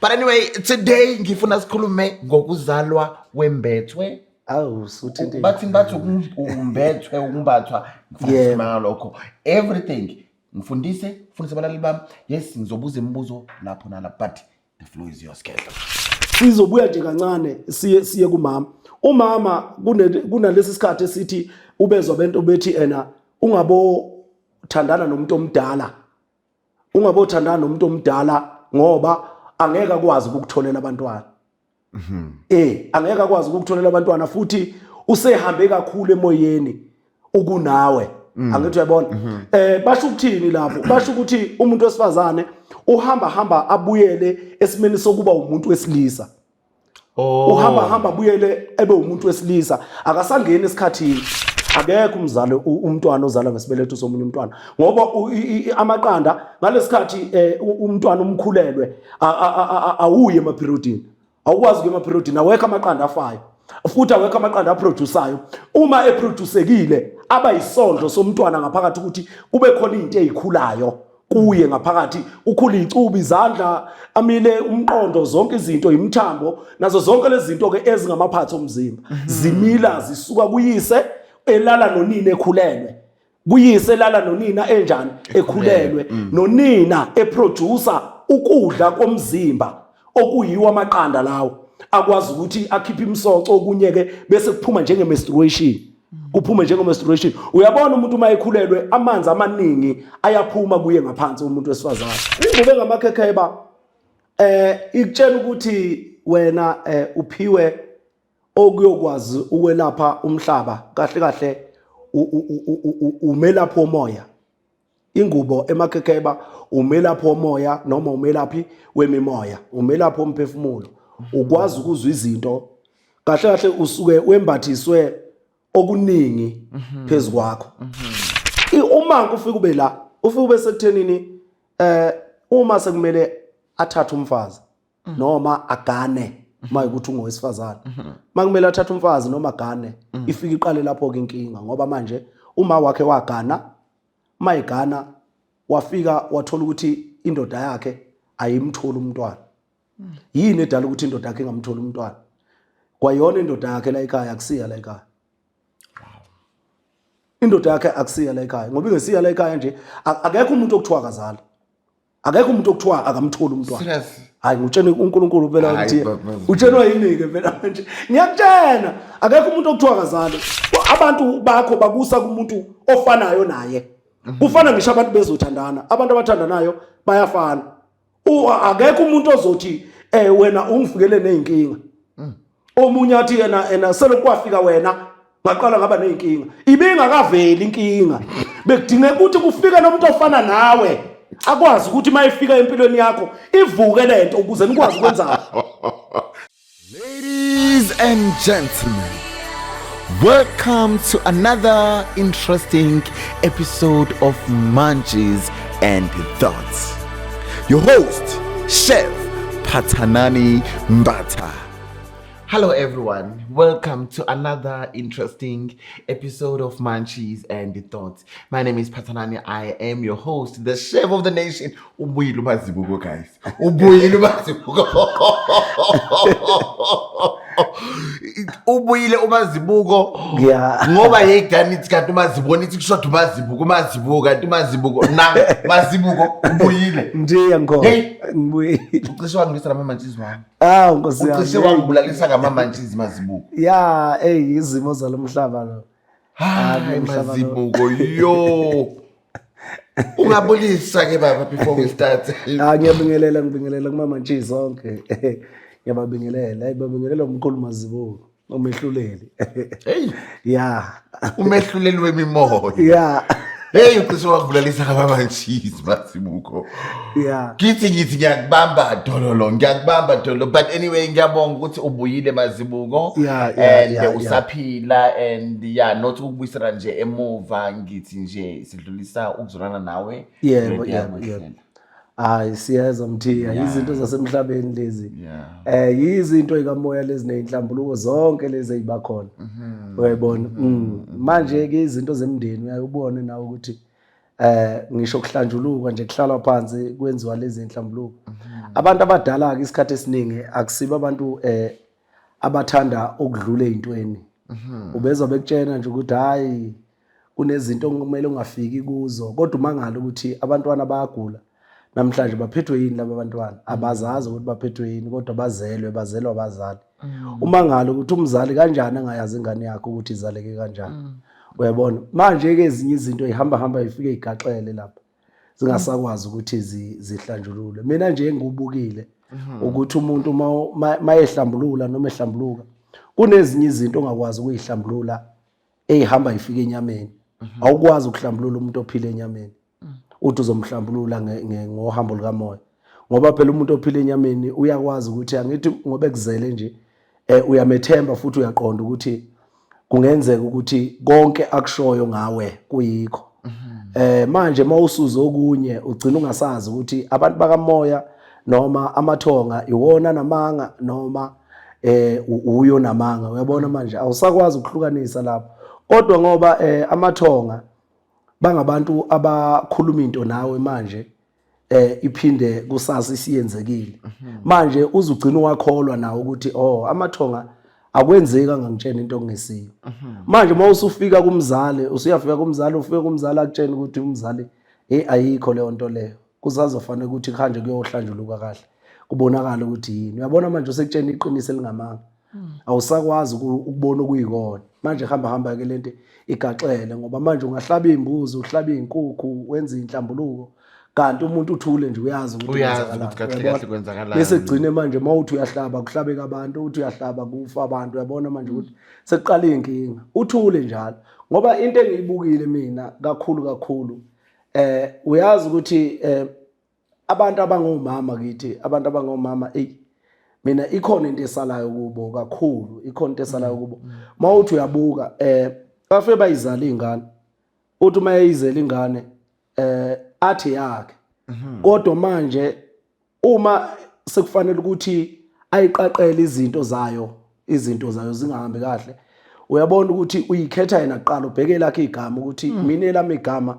But anyway, today ngifuna sikhulume ngokuzalwa wembethwe. Suthi Bathi umbethwe umbathwa ngifuna ngalokho. Everything ngifundise abalaleli bami. Yes, ngizobuza imibuzo lapho nalapho, but the floor is yours, Khetla. Sizobuya nje kancane siye kumama. Umama kunalesi sikhathi esithi ubezwa bento bethi ungabo thandana nomuntu omdala. Ungabo thandana nomuntu omdala ngoba angeke akwazi ukukutholela abantwana. Angeke akwazi ukukutholela abantwana futhi usehambe kakhulu emoyeni ukunawe. Angithi uyabona? Basho ukuthini lapho? Basho ukuthi umuntu wesifazane uhamba abuyele esimeni sokuba umuntu wesilisa. Uhamba abuyele ebe umuntu wesilisa, akasangeni esikhathini. Akekho umzali umntwana ozalwa ngesibeletho somunye umntwana ngoba amaqanda ngalesikhathi umntwana umkhulelwe awuye emaperiodini, awukwazi ukuya emaperiodini, awekho amaqanda afayo futhi awekho amaqanda aproduceayo. Uma eproducekile aba yisondlo somntwana ngaphakathi ukuthi kube khona izinto ezikhulayo kuye ngaphakathi, ukhula icuba, izandla, amile, umqondo, zonke izinto, imithambo, nazo zonke lezi zinto ke ezingamaphatho omzimba zimila zisuka kuyise elala nonina ekhulelwe, kuyise elala nonina enjani ekhulelwe, nonina eproducer ukudla komzimba okuyiwa amaqanda lawo akwazi ukuthi akhiphe imisoco okunyeke bese kuphuma njenge menstruation. Kuphume njenge menstruation. Uyabona umuntu uma ekhulelwe amanzi amaningi ayaphuma kuye ngaphansi umuntu wesifazane. Ingube ngamakhekeba ikutshela ukuthi wena uphiwe okuyokwazi ukwelapha umhlaba kahle umelaphi womoya. Ingubo emakhekeba umelaphi womoya noma umelaphi wemimoya, umelaphi womphefumulo. Ukwazi ukuzwa izinto kahle usuke wembathiswe okuningi phezukwakho. Uma ufika ube la, ufika ube sekuthenini uma sekumele athathe umfazi noma agane mayikuthi ungowesifazane. Makumele athathe umfazi noma agane, ifika iqale lapho ke inkinga ngoba manje uma wakhe wagana, mayigana wafika wathola ukuthi indoda yakhe ayimtholi umntwana. Yini edala ukuthi indoda yakhe ingamtholi umntwana? Kwayona indoda yakhe la ekhaya akusiya la ekhaya. Indoda yakhe akusiya la ekhaya ngoba ingesiya la ekhaya nje akekho umuntu okuthiwa akazala. Akekho umuntu okuthiwa akamtholi umntwana. Serious? Hayi ngitshela uNkulunkulu phela ukuthi utshelwa yini ke phela manje. Ngiyakutshela akekho umuntu okuthiwa akazala. Abantu bakho bakusa kumuntu ofanayo naye. Kufana ngisho abantu bezothandana. Abantu abathandanayo bayafana. Akekho umuntu ozothi wena ungifikele nezinkinga. Omunye athi yena selokwafika wena ngaqala ngaba nezinkinga. Ibingakaveli inkinga. Bekudinga ukuthi kufike nomuntu ofana nawe akwazi ukuthi mayifika empilweni yakho ivuke lento ukuze nikwazi ukwenza. Ladies and gentlemen, welcome to another interesting episode of Munchies and Thoughts. Your host, Chef Pathanani Mbatha. Hello everyone, welcome to another interesting episode of Munchies and Thoughts. My name is Pathanani, I am your host, the chef of the nation. Ubuyile uMazibuko, guys. Ubuyile uMazibuko. Ubuyile uMazibuko. Yeah. Ngoba yegani ithi kanti uMazibuko nithi kushoda uMazibuko kanti uMazibuko na Mazibuko ubuyile. Ndiye ngoko. Ngibuyile. Ucishe wangilisa namamantshisi wami. Nkosi yami. Ucishe wangibulalisa ngamamantshisi Mazibuko. Yeah, izimo zalomhlaba lo. Hayi Mazibuko yo. Ungabulisa ke baba before we start. Ngiyabingelela kumamantshisi zonke. Ngiyababingelela, babingelela umkhulu Mazibuko, umehluleli. Hey. Yeah. Umehluleli wemimoya. Yeah. Hey, ucishe wangibulalisa ngamamantshisi Mazibuko. Yeah. Ngithi ngiyakubamba dololo, but anyway ngiyabonga ukuthi ubuyile Mazibuko. Yeah. Usaphila and not ukubuyisela nje emuva ngithi nje sidlulisa ukuzolana nawe. Yeah. Siyeza Mthiya, izinto zasemhlabeni lezi. Yeah. Izinto ezikamoya lezi nezinhlambuluko zonke lezi ezibakhona. Uyayibona? Manje ke izinto zemndeni uyayibona nawe ukuthi ngisho kuhlanjuluka nje kuhlalwa phansi kwenziwa lezi inhlambuluko. Abantu abadala ke isikhathi esiningi akusiba abantu abathanda ukudlula ezintweni. Ubezwa bekutshena nje ukuthi hayi kunezinto okumele ungafiki kuzo, kodwa umangala ukuthi abantwana bayagula namhlanje baphethwe yini laba bantwana, abazazi ukuthi baphethwe yini kodwa bazelwa abazali. Umangala ukuthi umzali kanjani angayazi ingane yakhe ukuthi izaleke kanjani. Uyabona manje ke ezinye izinto ihamba ifike igaxele lapha zingasakwazi ukuthi zihlanjululwe. Mina nje engubukile ukuthi umuntu mayehlambulula noma ehlambuluka kunezinye izinto ongakwazi ukuyihlambulula ehamba ifike enyameni. Awukwazi ukuhlambulula umuntu ophila enyameni uthi uzomhlambulula ngohambo likamoya, ngoba phela umuntu ophila enyameni uyakwazi ukuthi angithi ngoba ekuzele nje uyamethemba futhi uyaqonda ukuthi kungenzeka ukuthi konke akushoyo ngawe kuyikho. Manje mawusuza okunye ugcina ungasazi ukuthi abantu bakamoya noma amathonga iwona namanga noma uyo namanga. Uyabona manje awusakwazi ukuhlukanisa lapho, kodwa ngoba amathonga bangabantu abakhuluma into nawe manje iphinde kusasa isiyenzekile. Manje uzugcina wakholwa nawe ukuthi amathonga akwenzeka ngangitshena into okungesiyo. Manje mawusufika kumzali usuyafika kumzali ufike kumzali akutshena ukuthi umzali ayikho leyo nto leyo, kusazofanele ukuthi khanje kuyohlanjuluka kahle kubonakala ukuthi yini. Uyabona manje usekutshena iqiniso elingamanga, awusakwazi ukubona okuyikona. Manje hamba ke lento igaxele ngoba manje ungahlaba imbuzi uhlaba izinkukhu wenza inhlambuluko kanti umuntu uthule nje uyazi ukuthi kahle kwenzakalani. Bese gcine manje mawuthi uyahlaba kuhlabeka abantu, uthi uyahlaba kufa abantu. Uyabona manje ukuthi sekuqala inkinga uthule njalo, ngoba into engiyibukile mina kakhulu uyazi ukuthi abantu abangomama kithi, abantu abangomama mina ikhona into esalayo kubo kakhulu, ikhona into esalayo kubo. Mawuthi uyabuka bafe bayizala izingane, uthi mayizela ingane athi yakhe, kodwa manje uma sekufanele ukuthi ayiqaqele izinto zayo zingahambi kahle, uyabona ukuthi uyikhetha yena kuqala, ubheke lakhe igama ukuthi mina elami igama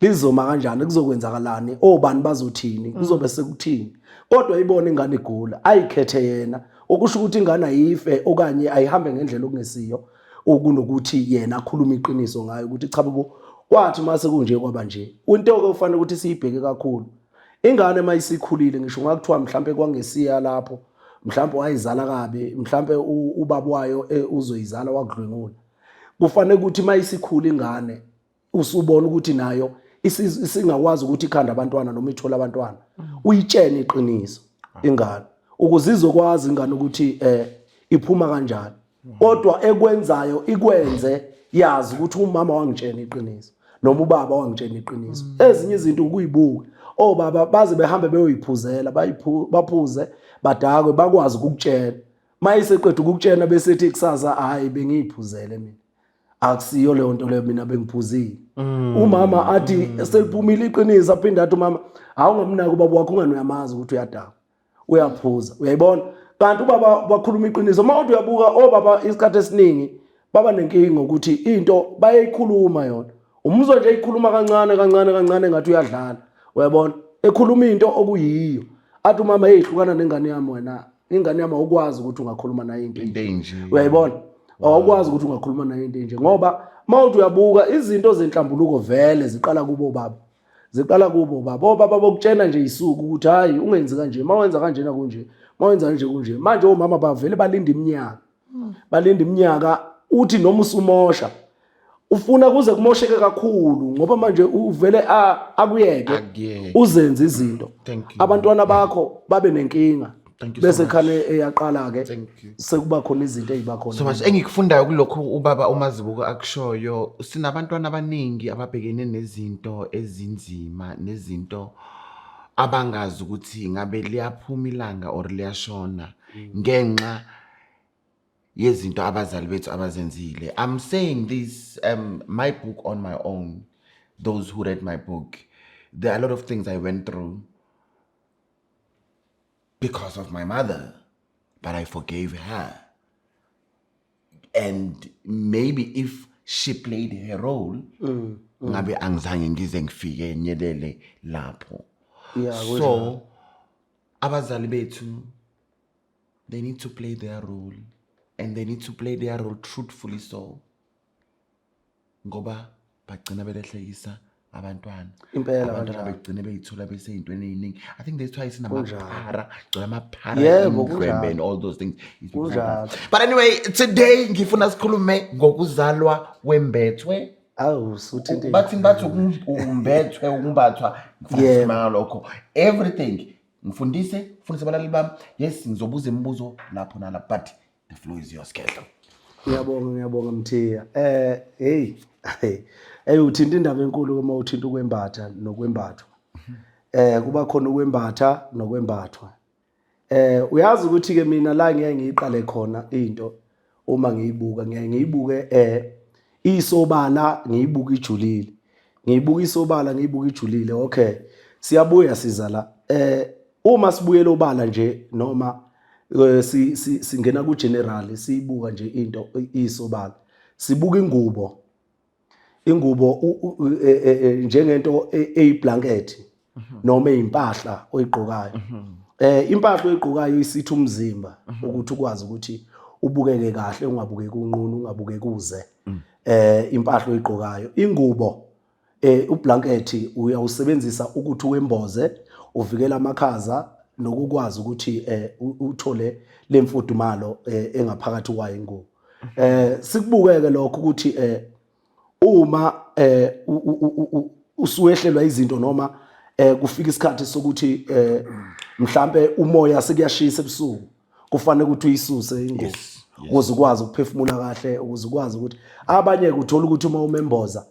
lizoma kanjani, kuzokwenzakalani, obani bazothini, kuzobe sekuthini. Kodwa ibona ingane igula ayikhethe yena, okusho ukuthi ingane ayife okanye ayihambe ngendlela okungesiyo, okunokuthi yena akhuluma iqiniso ngayo ukuthi cha bo kwathi mase kunje kwaba nje. Into okufanele ukuthi siyibheke kakhulu, ingane mayisikhulile ngisho ngakuthiwa mhlambe kwangesiya lapho, mhlambe wayizala kabi, mhlambe ubaba wayo uzoyizala wakudlwengula, kufanele ukuthi mayisikhula ingane usubona ukuthi nayo isingakwazi ukuthi ikhanda abantwana noma ithola abantwana, uyitshene iqiniso ingane ukuze izokwazi ingane ukuthi iphuma kanjani. Kodwa ekwenzayo ikwenze yazi ukuthi umama wangitshena iqiniso noma ubaba wangitshena iqiniso. Ezinye izinto ukuyibuka obaba baze behambe beyoyiphuzela, baphuze badakwe bakwazi ukukutshela, mayiseqedwe ukukutshena bese ethi kusasa hayi bengiyiphuzele mina, akusiyo leyo nto leyo mina bengiphuzile. Umama athi seliphumile iqiniso aphinda athi umama awungamnaki ubaba wakho ungani uyamazi ukuthi uyadakwa uyaphuza. Uyayibona kanti ubaba bakhuluma iqiniso. Mawuthi uyabuka obaba isikhathi esiningi baba nenkinga ukuthi into bayayikhuluma yona, umuzwa nje ikhuluma kancane ngathi uyadlala. Uyabona ekhuluma into okuyiyo, athi umama eyihlukana nengane yami, wena ingane yami awukwazi ukuthi ungakhuluma nayo into enje. Uyayibona awukwazi ukuthi ungakhuluma nayo into enje, ngoba mawuthi uyabuka izinto zenhlambuluko vele ziqala kubo baba, obaba bokutshena nje isuku ukuthi hayi ungenzi kanje, mawenza kanje na kunje, mawenza kanje kunje. Manje omama bavele balinda iminyaka, uthi noma usumosha ufuna kuze kumosheke kakhulu ngoba manje uvele akuyeke uzenze izinto abantwana bakho babe nenkinga, bese khane eyaqala ke sekuba khona izinto ezibakhona. So manje engikufundayo kulokho ubaba uMazibuko akushoyo, sinabantwana abaningi ababhekene nezinto ezinzima, nezinto abangazi ukuthi ngabe liyaphuma ilanga or liyashona ngenxa yezinto abazali bethu abazenzile. I'm saying this, my book on my own, those who read my book, there are a lot of things I went through because of my mother, but I forgave her. And maybe if she played her role, ngabe angizange ngize ngifike nyelele lapho. Yeah, So abazali bethu, they need to play their role, and they need to play their role truthfully so. Ngoba bagcina belehlekisa abantwana. Impela Abantwana kanjalo. begcina beyithola beseyintweni eziningi. I think that's why sinamaphara, amaphara Yebo, indlwembe and all those things. Kunjalo. But anyway, today ngifuna sikhulume ngokuzalwa wembethwe. Awu suthi into. Bathi umbethwe umbathwa ngifuna ngalokho. Everything. Ngifundise abalali bami. Yes, ngizobuza imibuzo lapho nala, but the floor is yours, Kehlo. Ngiyabonga Mthiya. Hey uthinta indaba enkulu uma uthinta ukwembatha nokwembathwa. Kuba khona ukwembatha nokwembathwa. Uyazi ukuthi ke mina la ngeke ngiqale khona into uma ngiyibuka ngiyibuke isobala ngiyibuka ijulile. Ngiyibuka isobala ngiyibuka ijulile. Okay. Siyabuya siza la. Uma sibuyela obala nje noma singena ku general siyibuka nje into isobala. Sibuka ingubo njengento eyiblanket noma ezimpahla oyigqokayo. Impahla oyigqokayo isithi umzimba ukuthi ukwazi ukuthi ubukeke kahle ungabukeki unqunu ungabukeki uze. Impahla oyigqokayo, ingubo ublanket uyawusebenzisa ukuthi wemboze uvikela amakhaza nokukwazi ukuthi uthole lemfudumalo engaphakathi kwayo ingubo. Sikubukeke lokho ukuthi uma usuwehlelwa izinto noma kufika isikhathi sokuthi mhlambe umoya sekuyashisa ebusuku kufanele ukuthi uyisuse ingubo ukuze ukwazi ukuphefumula kahle, ukuze ukwazi ukuthi abanye kuthola ukuthi uma umemboza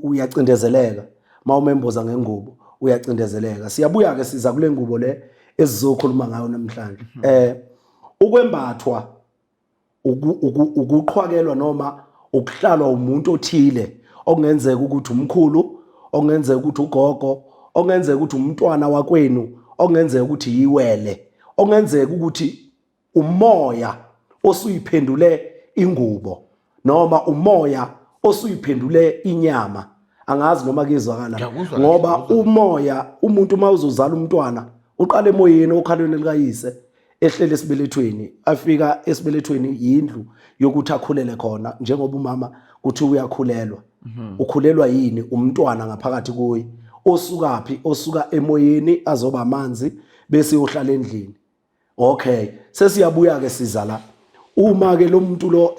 uyacindezeleka, uma umemboza ngengubo uyacindezeleka. Siyabuya ke siza kule ngubo le esizokhuluma ngayo namhlanje. Ukwembathwa ukuqhwakelwa noma ukuhlalwa umuntu othile, okungenzeka ukuthi umkhulu, okungenzeka ukuthi ugogo, okungenzeka ukuthi umntwana wakwenu, okungenzeka ukuthi yiwele, okungenzeka ukuthi umoya osuyiphendule ingubo noma umoya osuyiphendule inyama. Angazi noma kuyezwakala ngoba umoya umuntu mawuzozala umntwana uqala emoyeni okhalweni likayise ehlele esibelethweni afika esibelethweni yindlu yokuthi akhulele khona njengoba umama kuthi uyakhulelwa. Ukhulelwa yini? Umntwana ngaphakathi kuye. Osukaphi? Osuka emoyeni azoba amanzi bese uyohlala endlini. Okay, sesiyabuya ke siza la. Uma ke lo muntu lo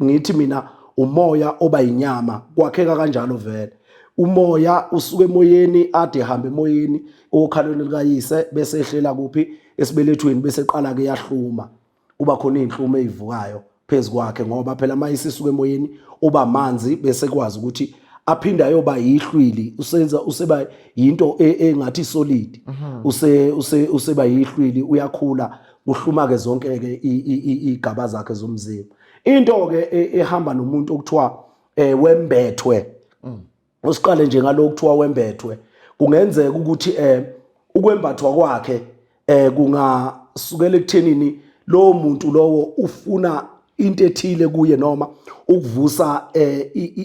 ngithi mina umoya oba inyama kwakheka kanjalo vele. Umoya usuka emoyeni ade ehamba emoyeni okhalweni likayise bese ehlela kuphi esibelethweni bese eqala ke yahluma. Kuba khona izinhluma ezivukayo phezukwakhe ngoba phela mayise isuka emoyeni uba amanzi bese kwazi ukuthi aphinda yoba yihlwili useba into engathi solid. Useba yihlwili uyakhula uhluma ke zonke ke igaba zakhe zomzimba. Into ke ehamba nomuntu okuthiwa wembethwe. Usiqale nje ngalokho kuthiwa wembethwe. Kungenzeka ukuthi ukwembathwa kwakhe kungasukela ekuthenini lo muntu lowo ufuna into ethile kuye noma ukuvusa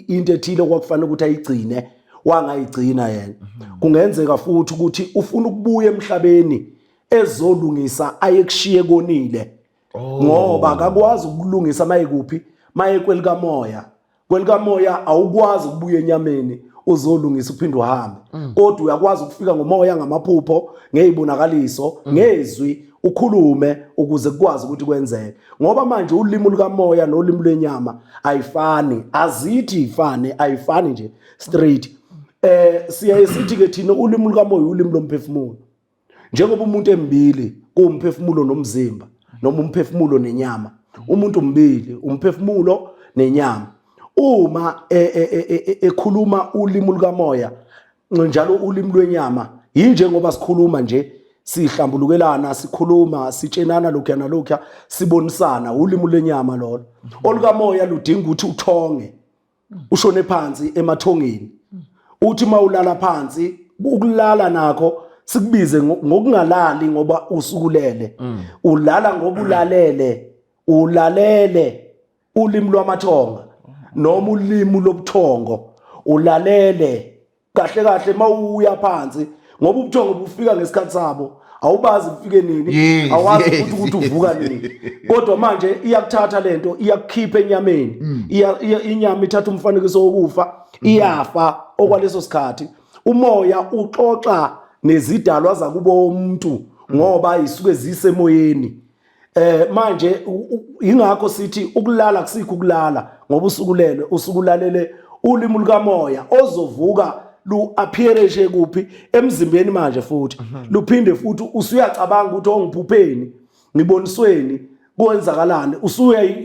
into ethile okwakufanele ukuthi ayigcine wangayigcina yena. Kungenzeka futhi ukuthi ufuna ukubuya emhlabeni ezolungisa ayekushiye konile. Ngoba akakwazi ukulungisa mayekuphi mayekwelika moya. Kwelika moya awukwazi ukubuya enyameni uzolungisa uphinde uhambe. Kodwa uyakwazi ukufika ngomoya ngamaphupho, ngezibonakaliso, ngezwi ukhulume ukuze kukwazi ukuthi kwenzeke. Ngoba manje ulimi lukamoya nolimi lwenyama ayifani, azithi ifane, ayifani nje straight. Siyaye sithi ke thina ulimi lukamoya ulimi lomphefumulo. Njengoba umuntu embili kuumphefumulo nomzimba noma umphefumulo nenyama. Umuntu umbili, umphefumulo nenyama. Uma ekhuluma ulimi lukamoya njalo ulimi lwenyama yinjengoba sikhuluma nje sihlambulukelana sikhuluma sitshenana lokho nalokho sibonisana ulimi lwenyama lolo. Olukamoya ludinga ukuthi uthonge ushone phansi emathongeni. Uthi mawulala phansi ukulala nakho sikubize ngokungalali ngoba usukulele. Ulala ngoba ulalele ulimi lwamathonga. noma ulimi lobuthongo ulalele kahle kahle mawuya phansi ngoba ubuthongo bufika ngesikhathi sabo awubazi ufike nini awazi ukuthi uvuka nini kodwa manje iyakuthatha lento iyakukhipha enyameni inyama ithatha umfanekiso wokufa iyafa okwaleso sikhathi umoya uxoxa nezidalwa zakubo umuntu ngoba isuke zisemoyeni manje ingakho sithi ukulala akusikho ukulala ngoba usukulalele ulimi lukamoya ozovuka lu appearance kuphi emzimbeni manje futhi luphinde futhi usuyacabanga ukuthi ongiphupheni ngibonisweni kwenzakalani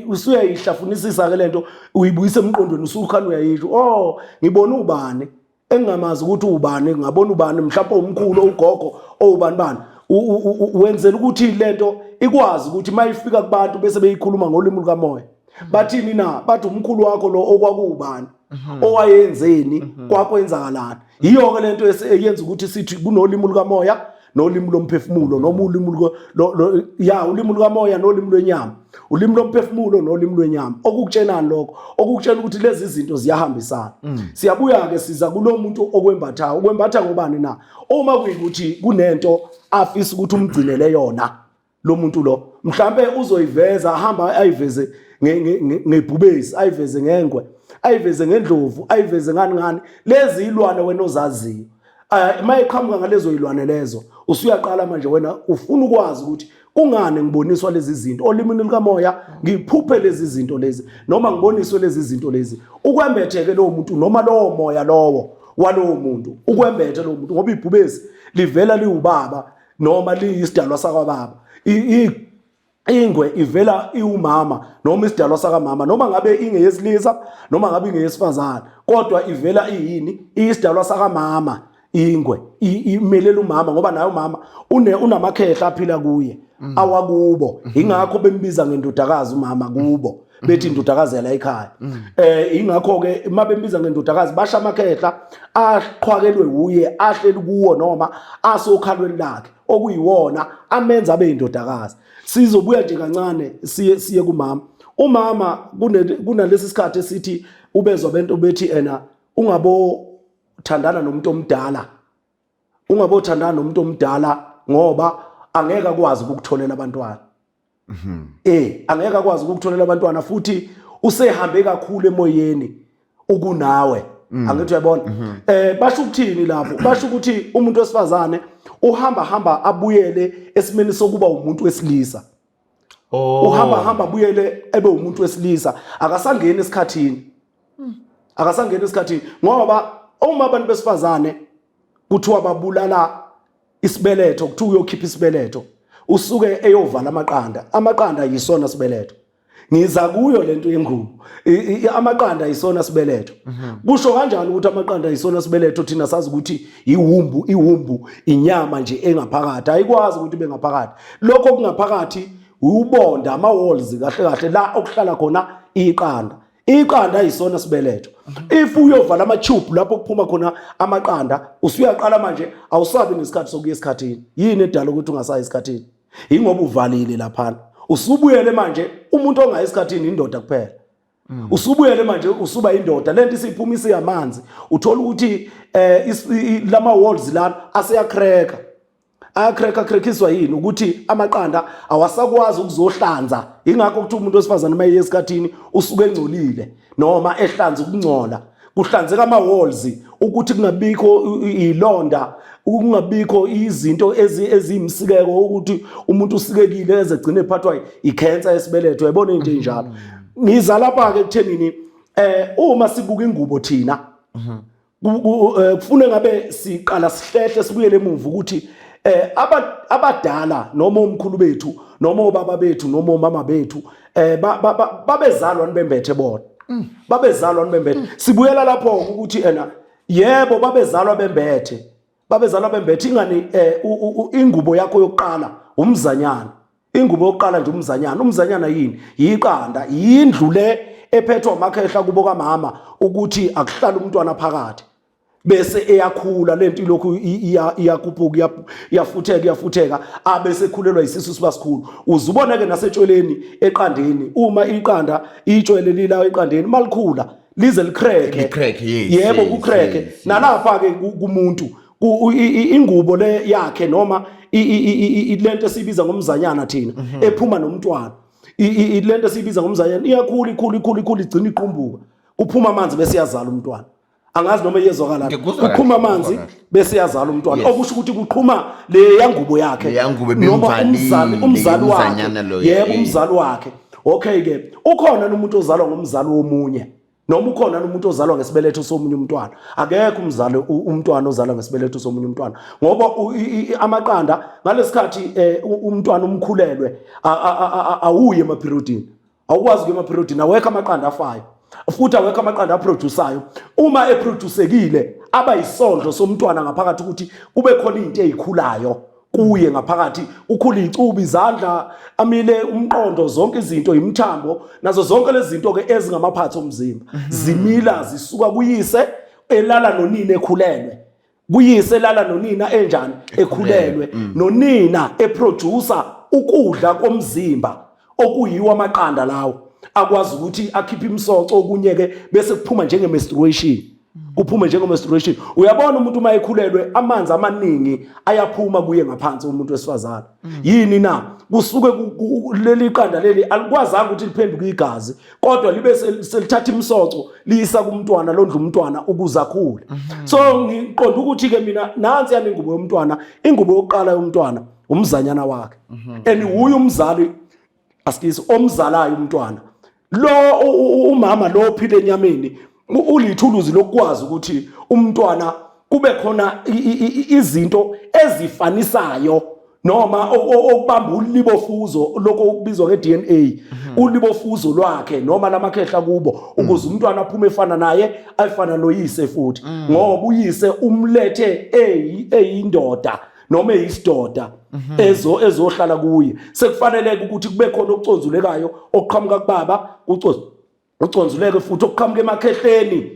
usuyayihlafunisisa ke lento uyibuyisa emqondweni usukhana uyayisho ngibona ubani engingamazi ukuthi ubani ngabona ubani mhlawumbe umkhulu ugogo ubani bani wenzela ukuthi lento ikwazi ukuthi mayifika kubantu bese beyikhuluma ngolimi lukamoya bathini na bathi umkhulu wakho lo okwakubani owayenzeni kwakwenzakalana yiyo ke lento eyenza ukuthi sithi kunolimi lukamoya nolimi lomphefumulo noma ulimi ulimi lukamoya nolimi lwenyama ulimi lomphefumulo nolimi lwenyama okukutshenani lokho okukutshela ukuthi lezi izinto ziyahambisana siyabuya ke siza kulomuntu okwembatha ngobani na uma kuyikuthi kunento afisa ukuthi umgcinele yona lo muntu lo mhlambe uzoyiveza ahamba ayiveze ngebhubesi ayiveze ngengwe ayiveze ngendlovu ayiveze ngani lezi ilwane wena ozaziyo mayiqhamuka ngalezo ilwane lezo usuyaqala manje wena ufuna ukwazi ukuthi kungane ngiboniswa lezi zinto olimini likamoya ngiphuphe lezi zinto lezi noma ngiboniswe lezi zinto lezi ukwembetheke lo muntu noma lo moya lowo walowo muntu ukwembethe lo muntu ngoba ibhubesi livela liubaba noma liyisidalwa sakababa ingwe ivela iumama noma isidalwa sakamama noma ngabe ingeyesilisa noma ngabe ingeyesifazana kodwa ivela iyini isidalwa sakamama ingwe imelela umama ngoba nayo mama unamakhehla aphila kuye awakubo ingakho bembiza ngendodakazi umama kubo bethi indodakazi yala ekhaya ingakho ke mabembiza ngendodakazi basha amakhehla aqhwakelwe uye ahleli kuwo noma asokhalweni lakhe okuyiwona amenza abe indodakazi sizobuya nje kancane siye kumama umama kunalesi sikhathi esithi ubezwa bento bethi ungabothandana nomuntu omdala ngoba angeke akwazi ukutholela abantwana angeke akwazi ukutholela abantwana futhi usehambe kakhulu emoyeni ukunawe angithi uyabona basho ukuthini lapho basho ukuthi umuntu wesifazane uhamba abuyele esimeni sokuba umuntu wesilisa uhamba abuyele ebe umuntu wesilisa akasangena esikhathini ngoba uma abantu besifazane kuthiwa babulala isibeletho kuthiwa uyokhipha isibeletho usuke eyovala amaqanda yisona sibeletho ngiza kuyo lento yengubo amaqanda yisona sibeletho kusho kanjani ukuthi amaqanda yisona sibeletho thina sazi ukuthi iwumbu inyama nje engaphakathi ayikwazi ukuthi bengaphakathi lokho kungaphakathi ubonda ama walls kahle la okuhlala khona iqanda yisona sibeletho if uyovala ama tube lapho kuphuma khona amaqanda usuyaqala manje awusabi nesikhathi sokuya esikhathini yini edala ukuthi ungasayi esikhathini ingoba uvalile lapha usubuyele manje umuntu ongayi esikhathini indoda kuphela usubuyele manje usuba indoda lento isiphumisa yamanzi uthola ukuthi lama walls la aseyacracker ayacrackiswa yini ukuthi amaqanda awasakwazi ukuzohlanza ingakho ukuthi umuntu wesifazane maye esikhathini usuke engcolile noma ehlanza ukungcola kuhlanzeka ama walls ukuthi kungabikho ilonda ukungabikho izinto ezimsikeko ukuthi umuntu usikekile ezegcine ephathwa icancer yesibeletho yabona into enjalo ngiza lapha ke ekuthenini uma sibuka ingubo thina kufune ngabe siqala sihlehle sibuyele emuva ukuthi abadala noma omkhulu bethu noma obaba bethu noma omama bethu babezalwa nibembethe bona babezalwa nibembethe sibuyela lapho ukuthi yebo babezalwa bembethe ingani ingubo yakho yokuqala umzanyana ingubo yokuqala nje umzanyana yini yiqanda yindlu le ephethwa amakhehla kubo kamama ukuthi akuhlala umntwana phakathi bese eyakhula lento ilokhu iyakhuphuka iyafutheka abese ekhulelwa isisu sibasikhulu. Uzubona ke nasetshweleni eqandeni, uma iqanda itshwele lila eqandeni malikhula lize likreke, yebo kukreke. Nalapha ke kumuntu ingubo le yakhe noma lento esibiza ngomzanyana thina ephuma nomntwana, lento esibiza ngomzanyana iyakhula igcina iqumbuka, kuphuma amanzi bese yazala umntwana. Angazi noma iyezwakala, kuqhuma amanzi bese yazala umntwana, okusho ukuthi kuqhuma le yangubo yakhe noma umzali wakhe. Yebo umzali wakhe. Okay ke ukhona nomuntu ozalwa ngomzali womunye, noma ukhona nomuntu ozalwa ngesibeletho somunye umntwana. Akekho umntwana ozalwa ngesibeletho somunye umntwana, ngoba amaqanda ngalesikhathi umntwana umkhulelwe awuye emaperiodini, awukwazi kuya emaperiodini, awekho amaqanda afayo futhi awekho amaqanda aproduceayo. Uma eproducekile aba yisondlo somntwana ngaphakathi ukuthi kube khona izinto ezikhulayo kuye ngaphakathi, ukhula icuba, izandla, amile, umqondo, zonke izinto, imithambo, nazo zonke lezi zinto ke ezingamaphatho omzimba zimila zisuka kuyise elala nonina ekhulelwe, kuyise elala nonina enjani ekhulelwe, nonina eproducer ukudla komzimba okuyiwa amaqanda lawo akwazi ukuthi akhiphe imisoco okunye ke bese kuphuma njenge menstruation, kuphume njenge menstruation. Uyabona umuntu uma ekhulelwe amanzi amaningi ayaphuma kuye ngaphansi umuntu wesifazana. Yini na kusuke leli qanda leli alikwazanga ukuthi liphenduke igazi, kodwa libe selithatha imisoco liyisa kumntwana, londla umntwana ukuze akhule. So ngiqonda ukuthi ke mina nansi yana ingubo yomntwana, ingubo yokuqala yomntwana umzanyana wakhe, and uye umzali asikisi omzalayo umntwana lo. Umama lo ophile enyameni ulithuluzi lokwazi ukuthi umntwana kube khona izinto ezifanisayo noma okubamba ulibofuzo lokho okubizwa ngeDNA, ulibofuzo lwakhe noma lamakhehla kubo, ukuze umntwana aphume efana naye, ayifana noyise futhi, ngoba uyise umlethe eyindoda noma eyisidoda ezohlala kuye. Sekufanele ukuthi kube khona okuconzulekayo okuqhamuka kubaba, uconzuleke futhi okuqhamuka emakhehleni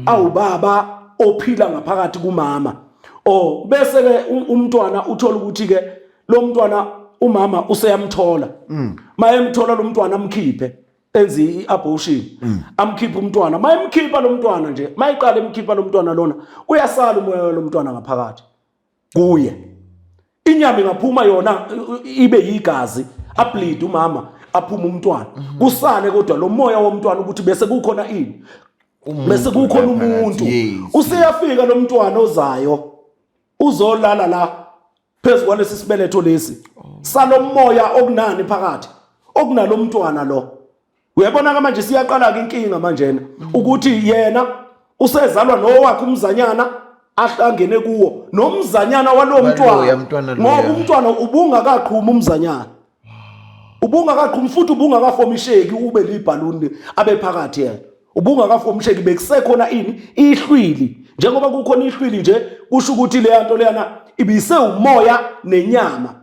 awubaba ophila ngaphakathi kumama. Bese ke umntwana uthola ukuthi ke lo mntwana umama useyamthola, mayemthola lo mntwana amkhiphe, enze i-abortion, amkhiphe umntwana. Mayemkhipha lo mntwana nje, mayiqala emkhipha lo mntwana lona, uyasala umoya lo mntwana ngaphakathi kuye, inyama ingaphuma yona ibe yigazi, ableed umama, aphuma umntwana, kusale kodwa lo moya womntwana ukuthi bese kukhona ini, bese kukhona umuntu. Useyafika lo mntwana ozayo uzolala la phezulu kwalesi sibeletho lesi salomoya okunani phakathi okunalo mntwana lo. Uyabona ke manje siyaqala ke inkinga manje ukuthi yena usezalwa nowakhe umzanyana ahlangene kuwo nomzanyana walo mntwana, ngoba umntwana ubungakaqhuma umzanyana, ubungakaqhumi futhi ubungakafomisheki ube libhaluni abe phakathi yena, ubungakafomisheki bekusekhona ini ihlwili. Njengoba kukhona ihlwili nje kusho ukuthi le nto leyana ibise umoya nenyama,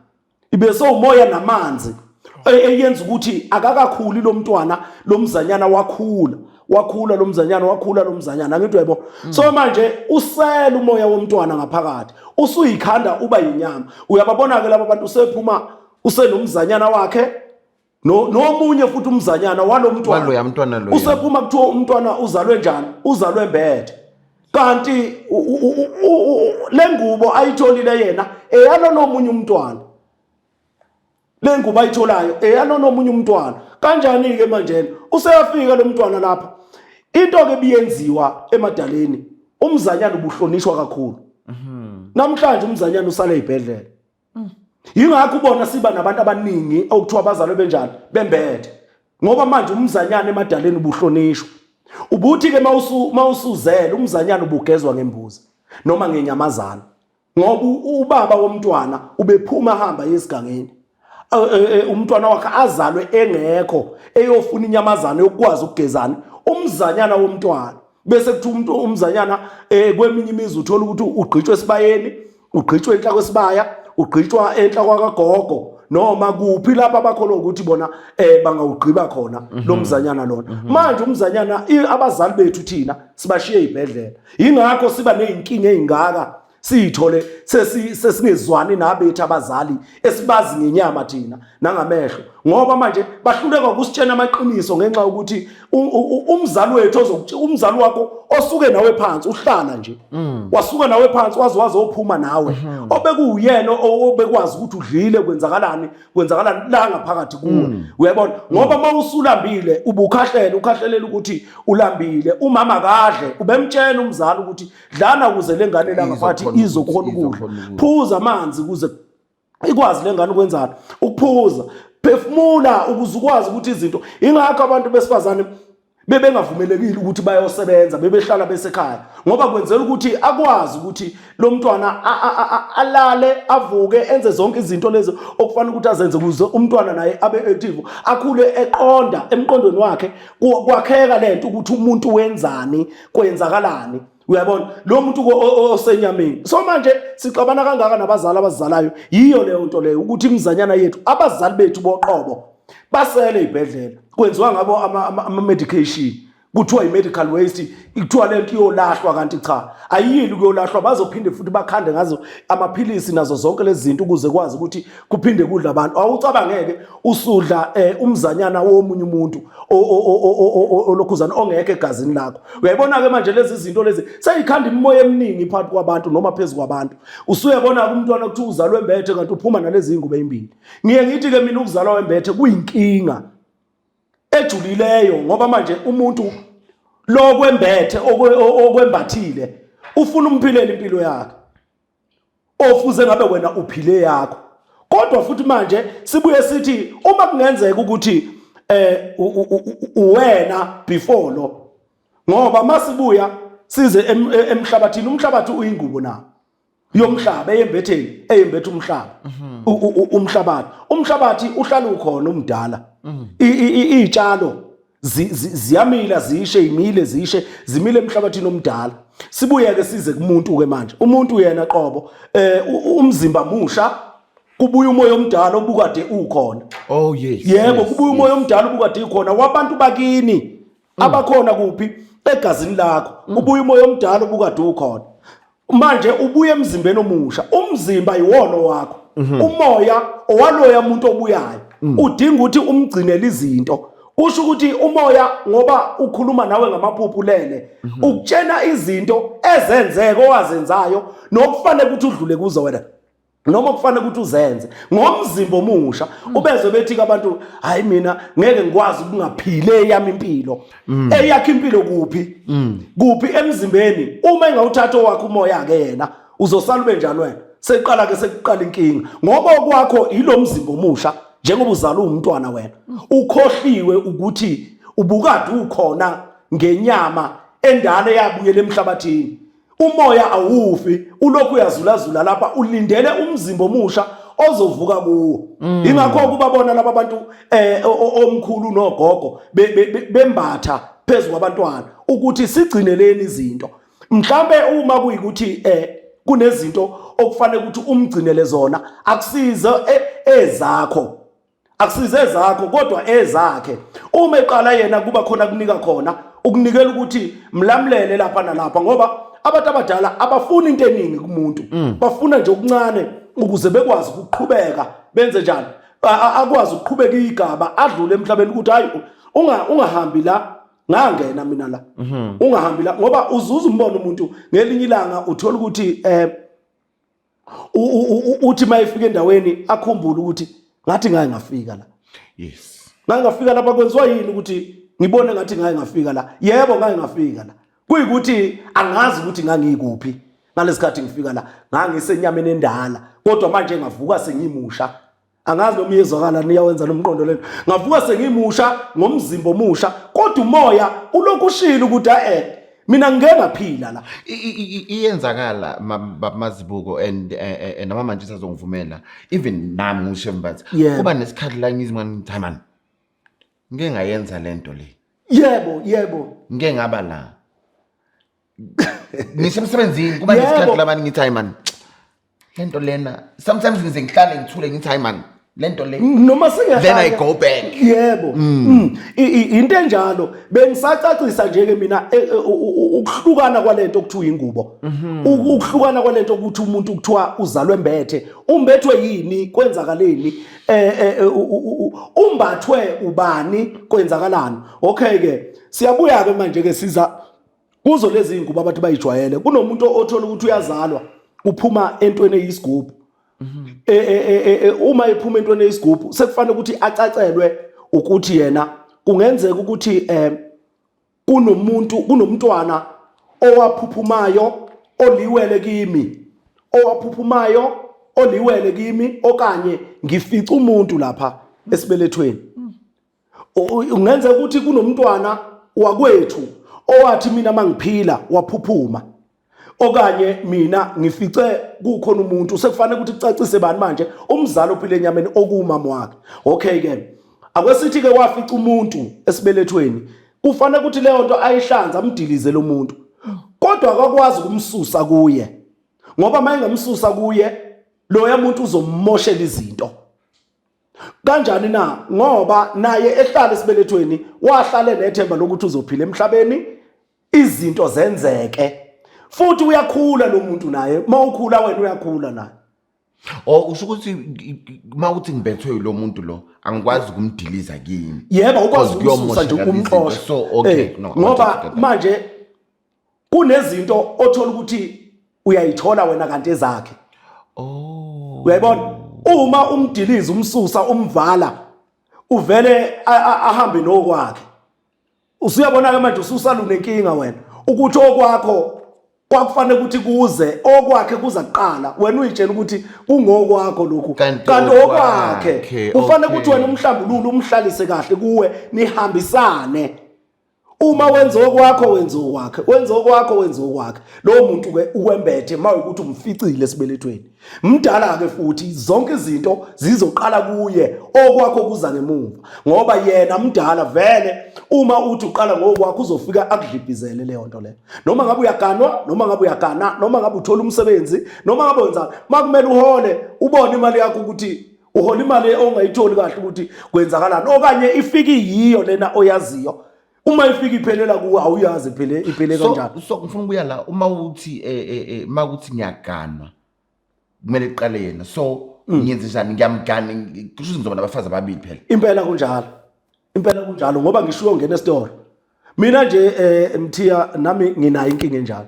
ibese umoya namanzi eyenza ukuthi akakakhuli lo mntwana, lo mzanyana wakhula lo mzanyana ngithi yebo. So manje usela umoya womntwana ngaphakathi, usuyikhanda uba yinyama. Uyababona ke laba bantu usephuma usenomzanyana wakhe nomunye futhi umzanyana walo mntwana usephuma kuthiwa umntwana uzalwe njani, uzalwe mbethe. Kanti lengubo ayitholile yena eyalo nomunye umntwana, lengubo ayitholayo eyalo nomunye umntwana. Kanjani ke manje useyafika lo mntwana lapha, into ke biyenziwa emadaleni, umzanyana ubuhlonishwa kakhulu. Namhlanje umzanyana usale ezibhedlela, yingakho ubona siba nabantu abaningi okuthiwa bazalwe benjani, bembethe, ngoba manje umzanyana emadaleni ubuhlonishwa. Ubuthi ke mawusuzela umzanyana ubugezwa ngembuzi noma ngenyamazana, ngoba ubaba womntwana ubephuma hamba yesigangeni, umntwana wakhe azalwe engekho eyofuna inyamazana yokwazi ukugezana, umzanyana womntwana. Bese kuthi umzanyana kweminye imizi uthola ukuthi ugqitshwe esibayeni, ugqitshwe enhla kwesibaya, ugqitshwa enhla kwakagogo noma kuphi lapha abakholwa ukuthi bona bangawugqiba khona lo mzanyana lona. Manje umzanyana abazali bethu thina sibashiye ibhedlela. Ingakho siba nezinkinga ezingaka siyithole sesingezwani nabethu abazali esibazi ngenyama thina nangamehlo, ngoba manje bahluleka ukusitshena amaqiniso ngenxa ukuthi umzali wethu umzali wakho osuke nawe phansi uhlala nje wasuka nawe phansi wazophuma nawe obekuyena obekwazi ukuthi udlile kwenzakalani la ngaphakathi kuwe. Uyabona, ngoba mawusulambile ubukhahlelela ukuthi ulambile, umama kadle ubemtshela umzali ukuthi dlana ukuze lengane la ngaphakathi izokhona ukudla, phuza amanzi ukuze ikwazi lengane ukwenzana ukuphuza, phefumula ukuze ukwazi ukuthi izinto. Ingakho abantu besifazane bebengavumelekile ukuthi bayosebenza, bebehlala besekhaya, ngoba kwenzela ukuthi akwazi ukuthi lo mntwana alale avuke enze zonke izinto lezi okufanele ukuthi azenze ukuze umntwana naye abe active, akhule eqonda emqondweni wakhe kwakheka lento ukuthi umuntu wenzani kwenzakalani. Uyabona, lo muntu osenyameni. So manje sixabana kangaka nabazali abazalayo, yiyo leyo nto leyo ukuthi imizanyana yethu abazali bethu boqobo basele ibhedlela, kwenziwa ngabo ama medication, kuthiwa i-medical waste, kuthiwa lento iyolahlwa, kanti cha ayiyili kuyolahlwa, bazophinde futhi bakhande ngazo amaphilisi nazo zonke lezi zinto ukuze kwazi ukuthi kuphinde kudla abantu. Awucabangeke usudla umzanyana womunye umuntu olokhuzana ongeke egazini lakho. Uyayibona ke manje lezi zinto lezi seyikhanda imimoya eminingi phakathi kwabantu noma phezulu kwabantu. Usuyabona umntwana ukuthi uzalwe embethe kanti uphuma nalezi ingubo ezimbili. Ngiye ngithi ke mina ukuzalwa wembethe kuyinkinga ejulileyo, ngoba manje umuntu lo kwembethe okwembathile ufuna umphilela impilo yakhe ofuze ngabe wena uphile yakho. Kodwa futhi manje sibuye sithi uma kungenzeka ukuthi wena before lo, ngoba masibuya size emhlabathini, umhlabathi uyingubo na yomhlaba eyembethe umhlaba. Umhlabathi uhlala ukhona umdala, izitshalo ziyamila zishe, imile zishe, zimile emhlabathini omdala. Sibuye ke size kumuntu ke manje, umuntu yena qobo umzimba musha, kubuya umoya omdala obukade ukhona. Oh yes, yebo, kubuya umoya omdala obukade ukhona wabantu bakini abakhona kuphi egazini lakho, ubuya umoya omdala obukade ukhona. Manje ubuye emzimbeni omusha, umzimba yiwona wakho, umoya owaloya umuntu obuyayo udinga ukuthi umgcinele izinto. Kusho ukuthi umoya ngoba ukhuluma nawe ngamaphuphu lele ukutshena izinto ezenzeke owazenzayo nokufanele ukuthi udlule kuzo wena noma kufanele ukuthi uzenze ngomzimba omusha. Ubezwe bethi abantu hayi mina ngeke ngikwazi ukungaphile yami impilo. Eyakhe impilo kuphi? Kuphi emzimbeni? Uma engawuthatha wakho umoya ke yena uzosala ube njani wena? Seqala ke sekuqala inkinga, ngoba okwakho ilo mzimba omusha. Njengoba uzala umntwana wena ukhohliwe ukuthi ubukade ukhona ngenyama endala eyabuyela emhlabathini, umoya awufi, ulokhu uyazulazula lapha ulindele umzimba omusha ozovuka kuwo. Ingakho kubabona laba bantu omkhulu nogogo bembatha phezulu kwabantwana ukuthi sigcineleni izinto. Mhlambe uma kuyikuthi kunezinto okufanele ukuthi umgcinele zona, akusize ezakho, akusize ezakho kodwa ezakhe. Uma eqala yena kuba khona kunika khona ukunikela ukuthi mlamlele lapha nalapha, ngoba abantu abadala abafuni into eningi kumuntu, bafuna nje okuncane ukuze bekwazi ukuqhubeka benze njani, akwazi ukuqhubeka igaba adlule emhlabeni ukuthi hayi ungahambi la ngangena mina la, ungahambi la, ngoba uzuza umbona umuntu ngelinye ilanga uthola ukuthi uthi mayifika endaweni akhumbule ukuthi ngathi ngeke ngafika la. Yes, ngeke ngafika lapha. Kwenziwa yini ukuthi ngibone ngathi ngeke ngafika la? Yebo ngeke ngafika la, kuyikuthi angazi ukuthi ngangikuphi ngalesikhathi ngifika la. Ngangisenyameni endala kodwa manje ngavuka sengimusha. Angazi noma iyezwakala niyawenza nomqondo lento. Ngavuka sengimusha ngomzimba omusha kodwa umoya ulokhu ushila ukuthi mina ngeke ngaphila la. Iyenzakala Mazibuko and nama manje sazongivumela even nami nguShembathi kuba nesikhathi la ngizimani time man ngeke ngayenza lento le. Yebo ngeke ngaba la ngisemsebenzini kuba nesikhathi labani ngithi hayi man lento lena sometimes ngize ngihlale ngithule ngithi hayi man lento le noma then I go back. Yebo. Into enjalo bengisacacisa nje ke mina ukuhlukana kwalento okuthiwa ingubo. Ukuhlukana kwalento ukuthi umuntu kuthiwa uzalwe embethe. Umbethwe yini kwenzakaleni? Umbathwe ubani kwenzakalani? Okay ke siyabuya ke manje ke siza kuzo lezi ingubo abantu bayijwayele. Kunomuntu othola ukuthi uyazalwa uphuma entweni eyisigubhu. Uma iphuma entweni eyisigubhu sekufanele ukuthi acacelwe ukuthi yena kungenzeka ukuthi kunomntwana owaphuphumayo oliwele kimi okanye ngifica umuntu lapha esibelethweni. Ungenzeka ukuthi kunomntwana wakwethu owathi mina mangiphila waphuphuma okanye mina ngifice kukhona umuntu sekufanele ukuthi kucacise bani manje umzalo ophile enyameni okuumama wakhe. Okay ke akwesithi ke wafica umuntu esibelethweni kufanele ukuthi leyo nto ayihlanza amdilize lo muntu kodwa akakwazi ukumsusa kuye ngoba mayengamsusa kuye lo yamuntu uzommoshela izinto. Kanjani na ngoba naye ehlala esibelethweni wahlale nethemba lokuthi uzophila emhlabeni izinto zenzeke futhi uyakhula lo muntu naye mawukhula wena uyakhula naye. Usho ukuthi mawuthi ngibethwe lo muntu lo angikwazi ukumdiliza kimi. Yebo ukwazi ukumsusa nje umxoxa. So okay no. Ngoba manje kunezinto othola ukuthi uyayithola wena kanti ezakhe. Uyayibona uma umdiliza umsusa umvala uvele ahambe nokwakhe. Usuyabona ke manje ususa lunenkinga wena ukuthi okwakho kwakufanele ukuthi kuze okwakhe kuza kuqala wena uyitshela ukuthi kungokwakho lokhu kanti okwakhe kufanele ukuthi wena umhlambululo umhlalise kahle kuwe nihambisane. Uma wenza okwakho wenza okwakhe lo muntu ke ukwembethe mawukuthi umficile esibelethweni mdala ke futhi zonke izinto zizoqala kuye okwakho kuza ngemuva ngoba yena mdala vele uma uthi uqala ngokwakho uzofika akudlibhizele leyo nto leyo noma ngabe uyaganwa noma ngabe uyagana noma ngabe uthola umsebenzi noma ngabe wenzani makumele uhole ubone imali yakho ukuthi uhola imali ongayitholi kahle ukuthi kwenzakalani okanye ifiki yiyo lena oyaziyo. Uma ifika iphelela kuwe awuyazi iphele kanjani. So ngifuna ukuya la uma uthi makuthi ngiyaganwa kumele iqale yena. So ngiyenze njani ngiyamgana kusho ngizoba nabafazi ababili phela. Impela kunjalo ngoba ngisho ungena esitolo. Mina nje Mthiya nami nginayo inkinga enjalo.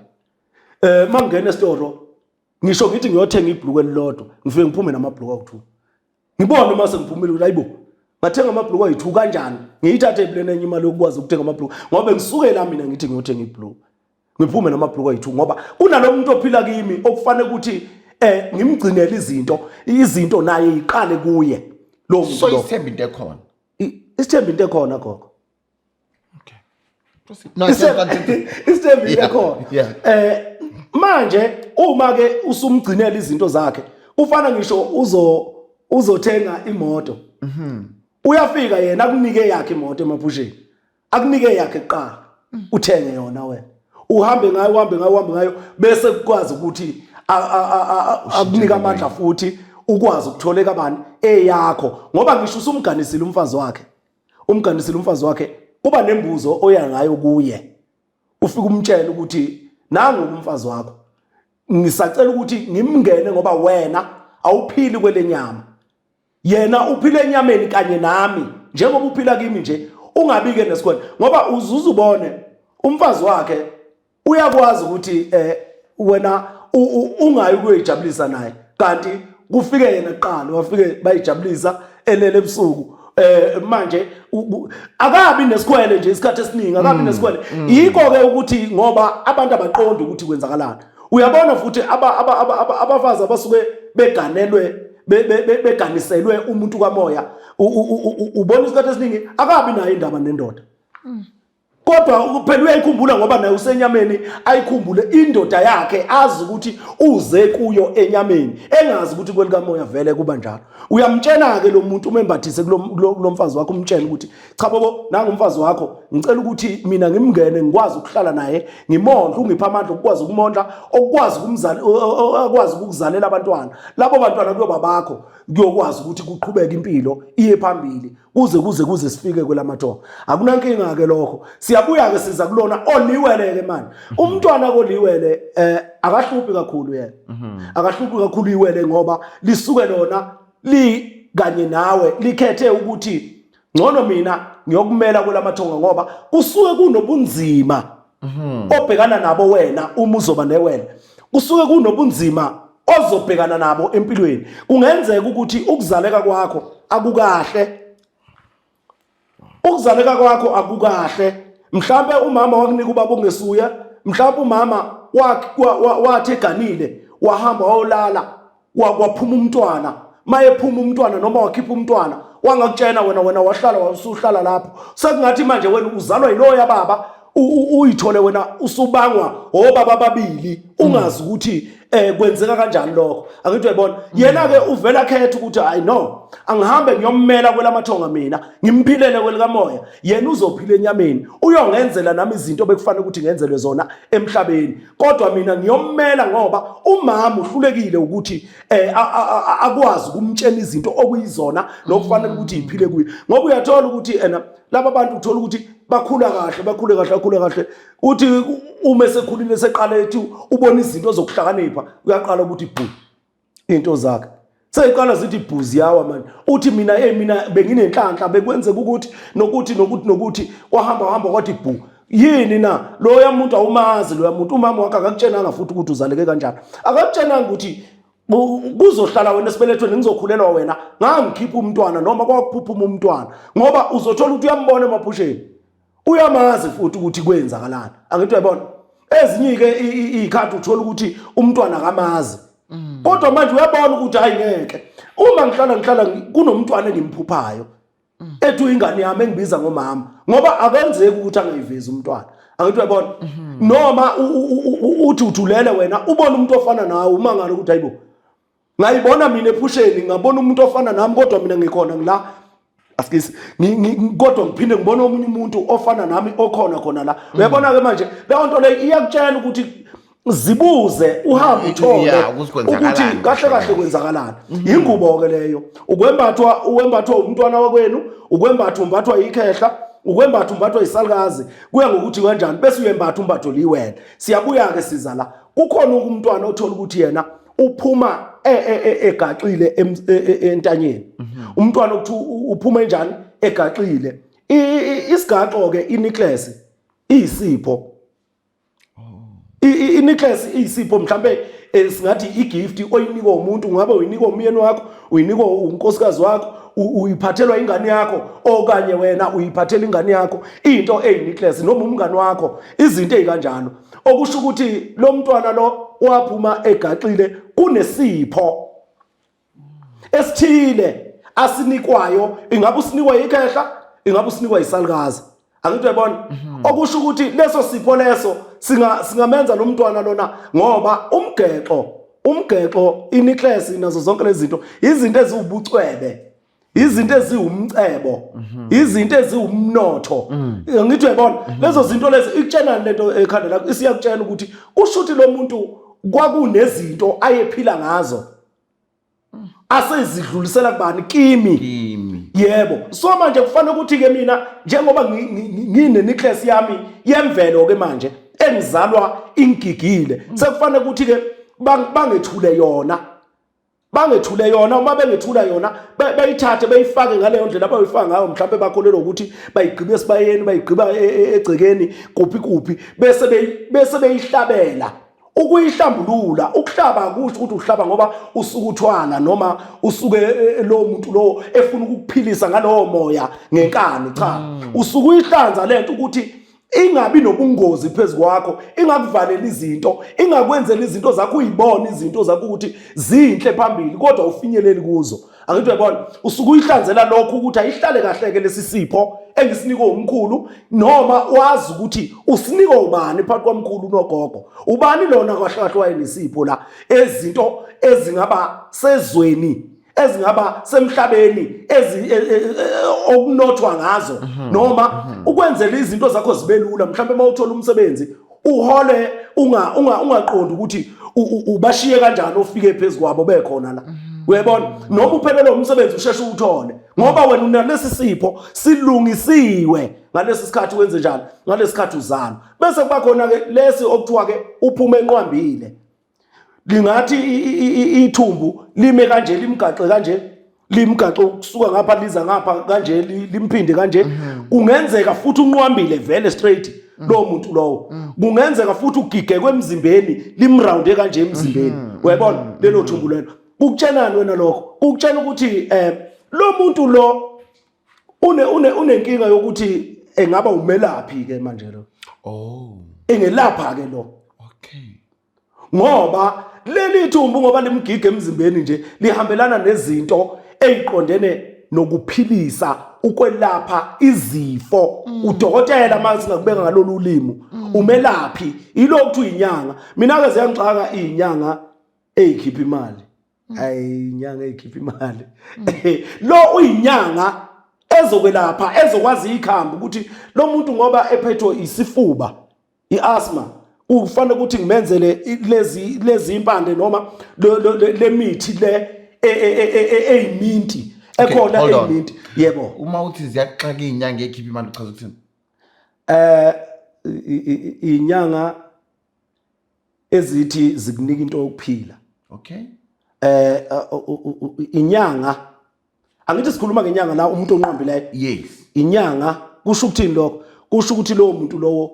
Mangena esitolo ngisho ngithi ngiyothenga ibhluku elilodwa ngifike ngiphume namabhluku awu2. Ngibone mase ngiphumile ukuthi hayibo ngathenga amabhluku ayi2 kanjani ngiyithathe eplane enye imali yokwazi ukuthenga amabhluku ngoba ngisukela mina ngithi ngiyothenga ibhluku ngiphume namabhluku ayi2 ngoba kunalomuntu ophila kimi okufanele ukuthi ngimgcinele izinto naye iqale kuye lo muntu so isithemba into ekhona isithemba into ekhona gogo. Okay proceed. Isithemba into ekhona manje uma ke usumgcinela izinto zakhe ufana ngisho uzothenga imoto. Uyafika yena akunike yakhe imoto emaphusheni akunike yakhe kuqala uthenge yona wena uhambe ngayo bese ukwazi ukuthi akunika amandla futhi ukwazi ukutholeka bani eyakho ngoba ngisho usumganisile umfazi wakhe kuba nembuzo oya ngayo kuye ufika umtshela ukuthi nangu umfazi wakho ngisacela ukuthi ngimngene ngoba wena awuphili kwelenyama yena uphile enyameni kanye nami njengoba uphila kimi nje ungabike nesikhona ngoba uzuzubone umfazi wakhe uyakwazi ukuthi wena ungayi kuyijabulisa naye kanti kufike yena kuqala wafike bayijabulisa elele ebusuku manje akabi nesikhwele nje isikhathi esiningi akabi nesikhwele yikho ke ukuthi ngoba abantu abaqonda ukuthi kwenzakalana uyabona futhi abafazi abasuke beganelwe beganiselwe umuntu kamoya ubona isikhathi esiningi akabi nayo indaba nendoda Kodwa phela uyayikhumbula ngoba naye usenyameni ayikhumbule indoda yakhe azi ukuthi uze kuyo enyameni engazi ukuthi kwelikamoya vele kuba njalo. Uyamtshela ke lo muntu umembathise kulo mfazi wakho umtshela ukuthi cha bobo nanga umfazi wakho ngicela ukuthi mina ngimngene ngikwazi ukuhlala naye ngimondla ungipha amandla ukwazi ukumondla okwazi kumzali akwazi ukukuzalela abantwana. Labo bantwana kuyoba bakho kuyokwazi ukuthi kuqhubeke impilo iye phambili kuze sifike kwelamathonga. Akunankinga ke lokho. Siyabuya ke siza kulona oliwele ke manje. Umntwana koliwele akahluphi kakhulu yena. Akahluphi kakhulu iwele ngoba lisuke lona li kanye nawe likhethe ukuthi ngcono mina ngiyokumela kwelamathonga ngoba kusuke kunobunzima obhekana nabo wena uma uzoba newele. Kusuke kunobunzima ozobhekana nabo empilweni. Kungenzeka ukuthi ukuzaleka kwakho akukahle. Ukuzaleka kwakho akukahle. Mhlawumbe umama wakunika ubaba ongesuya, mhlawumbe umama wathi eganile wahamba wayolala waphuma umntwana. Mayephuma umntwana noma wakhipha umntwana wangakutshena wena wahlala wasuhlala lapho. Sekungathi manje wena uzalwa yiloya baba uyithole wena usubangwa obaba ababili ungazi ukuthi kwenzeka kanjani lokho. Angithi uyabona yena ke uvela khetha ukuthi I know angihambe ngiyommela kwelamathonga mina ngimphilele kwelikamoya yena uzophila enyameni uyongenzela nami izinto bekufanele ukuthi ngenzelwe zona emhlabeni kodwa mina ngiyommela ngoba umama uhlulekile ukuthi akwazi ukumtshela izinto okuyizona nokufanele ukuthi iphile kuye ngoba uyathola ukuthi laba bantu uthola ukuthi bakhule kahle uthi uma sekhulile seqala ethi ubona izinto zokuhlakanipha uyaqala ukuthi bhu into zakhe seyiqala zithi bhuzi yawa manje uthi mina benginenhlanhla bekwenzeka ukuthi nokuthi wahamba kwathi bhu yini na loya muntu awumazi loya muntu umama wakhe akakutshenanga futhi ukuthi uzaleke kanjani akakutshenanga ukuthi kuzohlala wena esibelethweni ngizokhulelwa wena ngangikhipha umntwana noma kwakuphuphuma umntwana ngoba uzothola ukuthi uyambona emaphusheni uyamazi futhi ukuthi kwenzakalana. Angithi uyabona ezinye ke ikhathi uthola ukuthi umntwana akamazi kodwa manje uyabona ukuthi hayi ngeke uma ngihlala kunomntwana engimphuphayo ethu ingane yami engibiza ngomama ngoba akenzeki ukuthi angayivezi umntwana. Angithi uyabona noma uthi uthulele wena ubona umuntu ofana nawe uma ngalo ukuthi hayibo ngayibona mina ephusheni ngabona umuntu ofana nami kodwa mina ngikhona ngila asikisi kodwa ngiphinde ngibona omunye umuntu ofana nami okhona la. Uyabona ke manje leyo nto le iyakutshela ukuthi zibuze uhambe uthole ukuthi kahle kwenzakalana. Ingubo ke leyo ukwembathwa umntwana wakwenu umbathwa ikhehla umbathwa isalikazi kuya ngokuthi kanjani bese uyembatha umbatho liwele. Siyabuya ke siza la kukhona umntwana othola ukuthi yena uphuma egaxile entanyeni. Umntwana ukuthi uphuma enjani egaxile. Isigaxo ke inicklace iyisipho. Inicklace iyisipho mhlambe singathi igift oyinika umuntu ngabe uyinika umyeni wakho uyinika unkosikazi wakho uyiphathelwa ingane yakho okanye wena uyiphathela ingane yakho into eyinicklace noma umngane wakho izinto ezikanjalo okusho ukuthi lo mntwana lo waphuma egaxile kunesipho esithile asinikwayo ingabe usinikwa ikhehla ingabe usinikwa isalikazi. Angithi uyabona okusho ukuthi leso sipho leso singamenza lo mntwana lona ngoba umgexo inicklace nazo zonke lezi zinto izinto eziwubucwebe izinto eziwumcebo izinto eziwumnotho. Ngithi uyabona lezo zinto lezi ikutshena lento ekhanda lakho isiyakutshela ukuthi kusho ukuthi lo muntu kwakunezinto ayephila ngazo asezidlulisela kubani kimi. Yebo so manje kufanele ukuthi ke mina njengoba ngine necklace yami yemvelo ke manje engizalwa ingigigile sekufanele ukuthi ke bangethule yona uma bengethula yona bayithathe bayifake ngaleyo ndlela abayifaka ngayo mhlawumbe bakholelwa ukuthi bayigqibe esibayeni bayigqiba egcekeni kuphi bese beyihlabela ukuyihlambulula. Ukuhlaba akusho ukuthi uhlaba ngoba usuke uthwala noma usuke lo muntu lo efuna ukukuphilisa ngalowo moya ngenkani cha usuke uyihlanza lento ukuthi ingabi nobungozi phezulu kwakho, ingakuvalela izinto, ingakwenzela izinto zakho uyibone izinto zakho ukuthi zinhle phambili kodwa ufinyeleli kuzo. Angithi uyabona, usuke uyihlanzela lokho ukuthi ayihlale kahle ke lesisipho engisinikwe umkhulu, noma wazi ukuthi usinikwe ubani phakathi kwamkhulu nogogo. Ubani lona kahle wayenesipho la, ezinto ezingaba sezweni, ezingaba semhlabeni, okunothwa ngazo, noma ukwenzela izinto zakho zibe lula. Mhlawumbe mawuthola umsebenzi uhole ungaqondi ukuthi ubashiye kanjani ofike phezulu kwabo bekhona la. Uyabona, noma uphelele umsebenzi usheshe uthole ngoba wena unalesi sipho silungisiwe ngalesi sikhathi wenze njalo, ngalesi sikhathi uzana. Bese kuba khona ke lesi okuthiwa ke uphume enqwambile, lingathi ithumbu lime kanje, limgaxe kanje, limgaxe ukusuka ngapha liza ngapha kanje, limphinde kanje. Kungenzeka futhi unqwambile vele straight lo muntu lowo. Kungenzeka futhi ugige kwemzimbeni limrounde kanje emzimbeni. Uyabona lelo thumbu lelo. Ukutshelana wena lokho, ukutshela ukuthi lo muntu lo unenkinga yokuthi engaba umelaphi ke manje lo. Engelapha ke lo. Ngoba leli thumbu ngoba limgige emzimbeni nje lihambelana nezinto eziqondene nokuphilisa, ukwelapha izifo. Udokotela manje ngakubeka ngalolu ulimi, umelaphi ilokhu inyanga. Mina ke ziyangixaka izinyanga ezikhipha imali. Inyanga ezikhipha imali. Lo uyinyanga ezokwelapha, ezokwazi ikhamba ukuthi lo muntu ngoba ephethwe isifuba, iasthma, ufanele ukuthi ngimenzele lezi impande noma le mithi le eyiminti ekhona eyiminti. Yebo, uma uthi ziyaxaka izinyanga ezikhipha imali uchaza ukuthini? Inyanga ezithi zikunika into yokuphila. Inyanga, angithi sikhuluma ngenyanga la umuntu onqambileyo. Yes. Inyanga kusho ukuthini lokho? Kusho ukuthi lo muntu lowo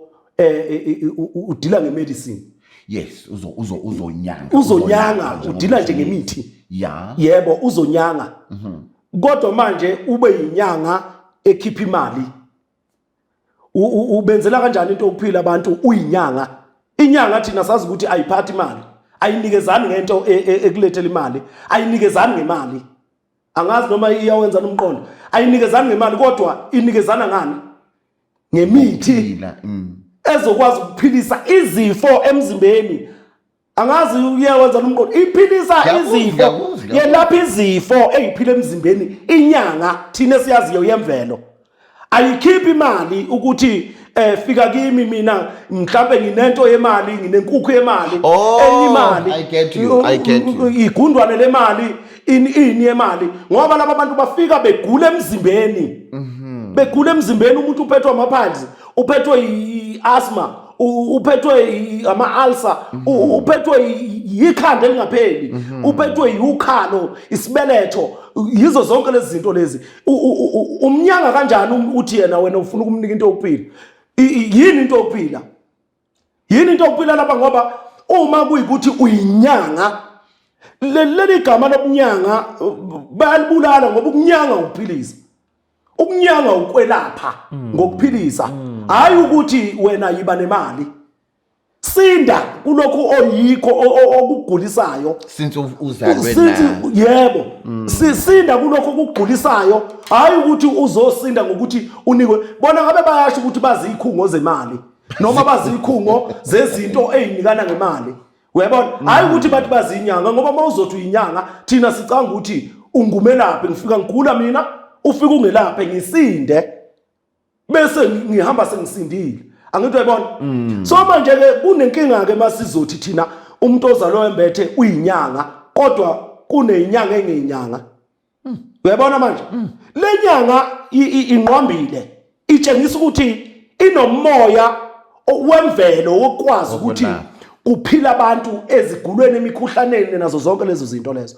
udila ngemedicine. Yes, uzonyanga. Uzonyanga, udila nje ngemithi. Yeah. Yebo, uzonyanga. Kodwa manje ube yinyanga ekhipha imali. Ubenzela kanjani into yokuphila abantu uyinyanga? Inyanga thina sazi ukuthi ayiphathi imali, ayinikezani ngento ekulethela imali, ayinikezani ngemali. Angazi noma iyawenza nomqondo. Ayinikezani ngemali kodwa inikezana ngani? Ngemithi ezokwazi ukuphilisa izifo emzimbeni. Angazi uyawenza nomqondo. Iphilisa izifo, yelapha izifo eziphila emzimbeni. Inyanga thina siyaziyo yemvelo. Ayikhiphi imali ukuthi fika kimi mina mhlambe nginento yemali, nginenkukhu yemali, enyimali. I get you. Igundwane lemali, ini yemali. Ngoba laba bantu bafika begule emzimbeni. Begule emzimbeni, umuntu uphethwe amaphansi, uphethwe iasthma, uphethwe ama-ulcer, uphethwe yikhanda elingapheli, uphethwe ukhalo, isibeletho, yizo zonke lezi zinto lezi. Umnyanga kanjani uthi yena wena ufuna ukumnika into yokuphila? Yini into yokuphila? Yini into yokuphila lapha? Ngoba uma kuyikuthi uyinyanga, leli gama lobunyanga bayalibulala ngoba ukunyanga ukuphilisa. Ukunyanga ukwelapha ngokuphilisa, hayi ukuthi wena yiba nemali. Sinda kulokhu oyikho okugulisayo. Since uzalwe nayo. Yebo. Sinda kulokhu okugulisayo, hayi ukuthi uzosinda ngokuthi unikwe. Bona ngabe bayasho ukuthi bazi ikhungo zemali noma bazi ikhungo zezinto ezinikana ngemali. Uyabona? Hayi ukuthi bathi bazi inyanga ngoba mawuzothi uyinyanga thina sicanga ukuthi ungumelaphi, ngifika ngigula mina, ufika ungelaphe ngisinde bese ngihamba sengisindile. Angithi uyabona? So manje ke kunenkinga ke masizothi thina umuntu ozalwe embethe uyinyanga kodwa kunezinyanga engezinyanga. Uyabona manje? Lenyanga inqwambile, itshengisa ukuthi inomoya wemvelo wokwazi ukuthi kuphila abantu ezigulweni, emikhuhlaneni nazo zonke lezo zinto lezo.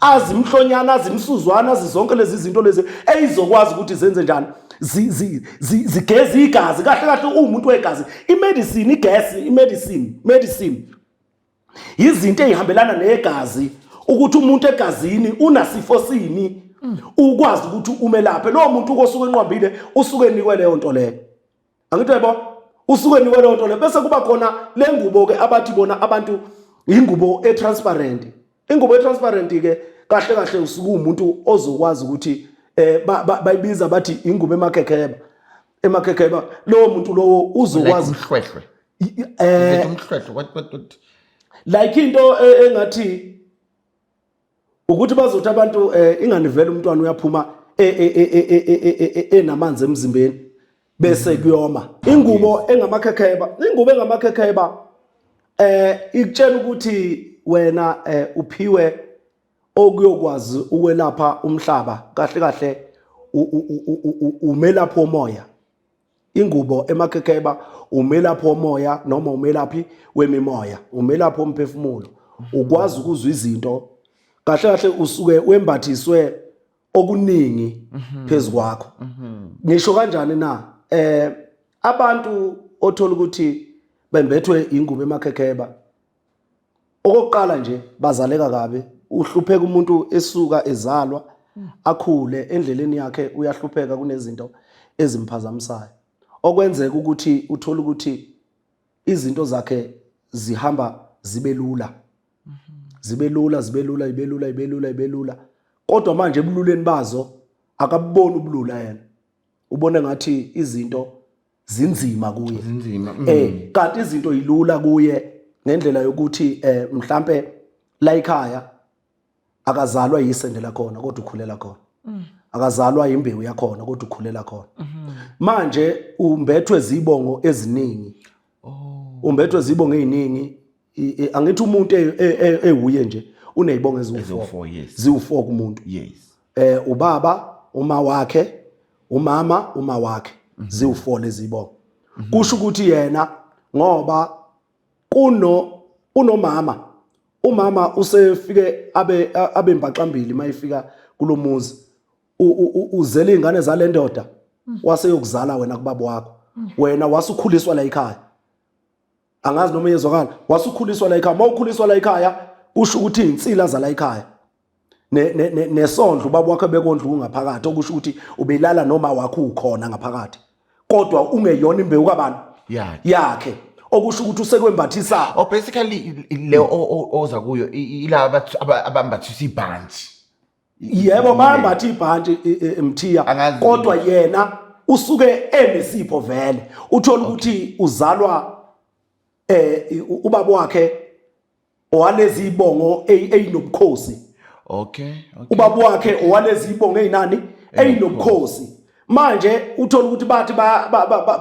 Azimhlonyana, azimsuzwana, azizonke lezi zinto lezi ezizokwazi ukuthi zenze njani? Zigeze igazi kahle kahle umuntu wegazi. Imedicine, igesi, medicine. Izinto ezihambelana negazi ukuthi umuntu egazini unasifo sini, ukwazi ukuthi umelaphe lo muntu osuke enqwambile, usuke enikwe leyo nto leyo. Angithi yebo, usuke niwe lonto le bese kuba khona lengubo ke abathi bona abantu ingubo etransparent. Ingubo etransparent ke kahle kahle usuke umuntu ozokwazi ukuthi bayibiza bathi ingubo emakhekeba lo muntu lo uzokwazi umhlwehlwe umhlwehlwe what like into engathi ukuthi bazothi abantu inganivela umntwana uyaphuma enamanzi emzimbeni bese kuyoma. Ingubo engamakhekeba ikutshela ukuthi wena uphiwe okuyokwazi ukwelapha umhlaba kahle kahle umelaphi womoya. Ingubo emakhekeba umelaphi womoya noma umelaphi wemimoya, umelaphi womphefumulo. Ukwazi ukuzwa izinto kahle kahle usuke wembathiswe okuningi phezukwakho. Ngisho kanjani na abantu othola ukuthi bembethwe ingubo emakhekeba okokuqala nje bazaleka kabe. Uhlupheka umuntu esuka ezalwa akhule endleleni yakhe uyahlupheka kunezinto ezimphazamisayo okwenzeka ukuthi uthola ukuthi izinto zakhe zihamba zibe lula kodwa manje ebululeni bazo akabuboni ubulula yena ubone ngathi izinto zinzima kuye kanti izinto yilula kuye ngendlela yokuthi mhlambe la ekhaya akazalwa yisendela khona kodwa ukhulela khona. Akazalwa imbewu yakhona kodwa ukhulela khona. Manje umbethwe zibongo eziningi. Umbethwe zibongo eziningi. Angithi umuntu ewuye nje unezibongo eziwu4. Ziwu4 kumuntu. Yes. Ubaba, uma wakhe, umama, uma wakhe. Ziwu4 lezibongo. Kusho ukuthi yena ngoba unomama. Umama usefike abe mbaxambili mayifika kulomuzi uzela izingane zalendoda waseyokuzala wena kubaba wakho. Wena wasukhuliswa la ekhaya. Angazi noma yezwakala wasukhuliswa la ekhaya. Mawukhuliswa la ekhaya kusho ukuthi insila za la ekhaya nesondlo ubaba wakho bekondla ungaphakathi okusho ukuthi ubelala noma wakho ukhona ngaphakathi kodwa ungeyona imbewu kabani yakhe okusho ukuthi usekwembathisa basically le oza kuyo ilaba abambathisa ibhanti. Yebo bambatha ibhanti emthiya kodwa yena usuke enesipho vele uthola ukuthi uzalwa ubaba wakhe owalezi ibongo eyinobukhosi. Okay. Ubaba wakhe owalezi ibongo eyinani eyinobukhosi. Manje uthola ukuthi bathi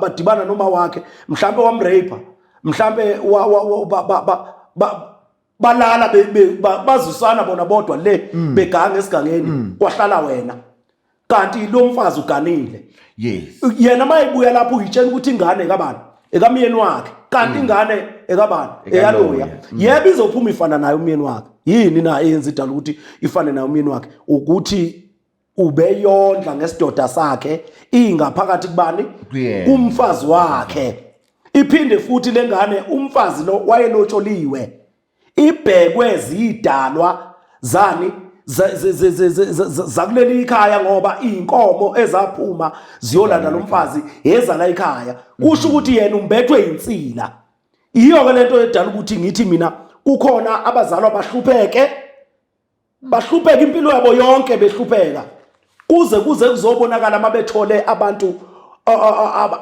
badibana noma wakhe mhlambe wamrape mhlambe balala bazusana bona bodwa le beganga esigangeni kwahlala wena kanti lo mfazi uganile. Yes. Yena mayibuya lapho uyitshela ukuthi ingane ekabani ekamyeni wakhe kanti ingane ekabani eyaloya. Yebo izophuma ifana naye umyeni wakhe. Yini na eyenza idala ukuthi ifane naye umyeni wakhe ukuthi ubeyondla ngesidoda sakhe ingaphakathi kubani kumfazi wakhe. Iphinde futhi lengane umfazi lo wayelotsholiwe ibhekwe zidalwa zani zakuleli ikhaya ngoba inkomo ezaphuma ziyolanda lo mfazi eza la ekhaya. Kusho ukuthi yena umbethwe insila. Iyo ke lento edala ukuthi ngithi mina kukhona abazalwa bahlupheka impilo yabo yonke behlupheka kuze kuzobonakala mabethole abantu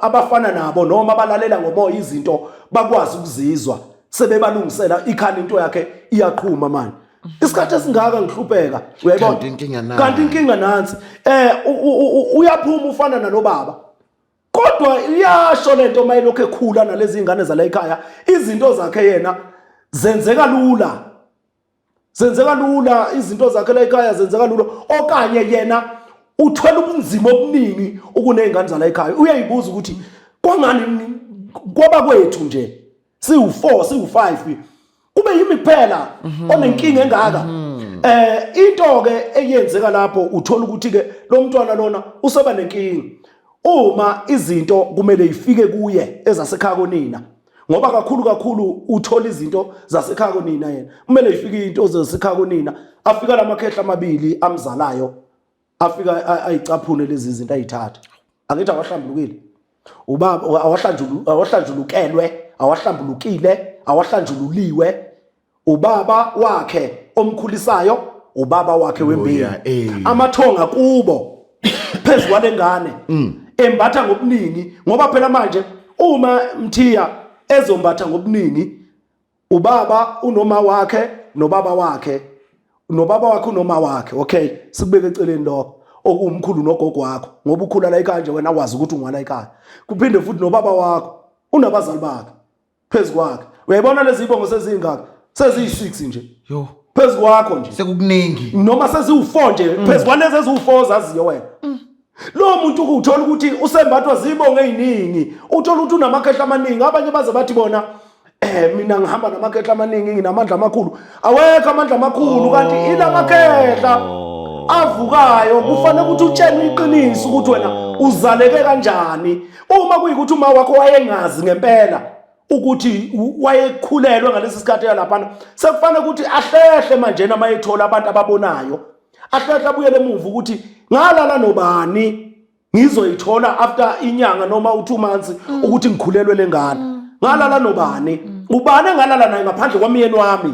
abafana nabo noma balalela ngomoya izinto bakwazi ukuzizwa sebebalungisela ikhani into yakhe iyaqhuma manje. Isikhathi esingaka ngihlupheka uyayibona kanti inkinga nansi uyaphuma ufana nalobaba kodwa iyasho lento mayelokho ekhula nalezi ingane zala ekhaya izinto zakhe yena zenzeka lula izinto zakhe la ekhaya zenzeka lula okanye yena uthola ubunzima obuningi ukunezingane zala ekhaya. Uyayibuza ukuthi kwangani kwaba kwethu nje siwu4 siwu5 kube yimi kuphela onenkinga engaka. Into ke eyenzeka lapho uthola ukuthi ke lo mntwana lona useba nenkinga uma izinto kumele ifike kuye ezasekhaya konina ngoba kakhulu uthola izinto zasekhaya konina yena kumele ifike into zasekhaya konina afika lamakhehla amabili amzalayo afika ayicaphune lezi zinto ayithatha. Angithi awahlambulukile ubaba awahlanjulukelwe, awahlambulukile, awahlanjululiwe, ubaba wakhe omkhulisayo, ubaba wakhe wempilo. Amathonga kubo phezu kwalengane embatha ngobuningi, ngoba phela manje uma Mthiya ezombatha ngobuningi, ubaba unoma wakhe nobaba wakhe, nobaba wakhe unoma wakhe, okay, sikubeke eceleni lokho okumkhulu nogogo wakho, ngoba ukhula la ekhaya nje wena wazi ukuthi ungwala ekhaya. Kuphinde futhi nobaba wakho unabazali bakhe phezu kwakhe. Uyayibona lezi ibongo sezingaka, seziyi6 nje yo phezu kwakho nje, sekukuningi noma seziwu4 nje phezu kwalezi eziwu4 zaziyo wena. Lo muntu ukuthola ukuthi usembathwa zibonge eziningi, uthola ukuthi unamakhehla amaningi. Abanye baze bathi bona mina ngihamba namakhehla amaningi, nginamandla amakhulu. Awekho amandla amakhulu, kanti ilamakhehla avukayo. Kufanele ukuthi utshele iqiniso ukuthi wena uzaleke kanjani. Uma kuyikuthi uma wakho wayengazi ngempela ukuthi wayekhulelwe ngalesi sikhathi yalapha, sekufanele ukuthi ahlehle manje nama ethola abantu ababonayo, ahlehle abuyele emuva ukuthi ngalala nobani ngizoyithola after inyanga noma u2 months ukuthi ngikhulelwe lengane. Ngalala nobani, ubani ngalala naye ngaphandle kwamyeni wami.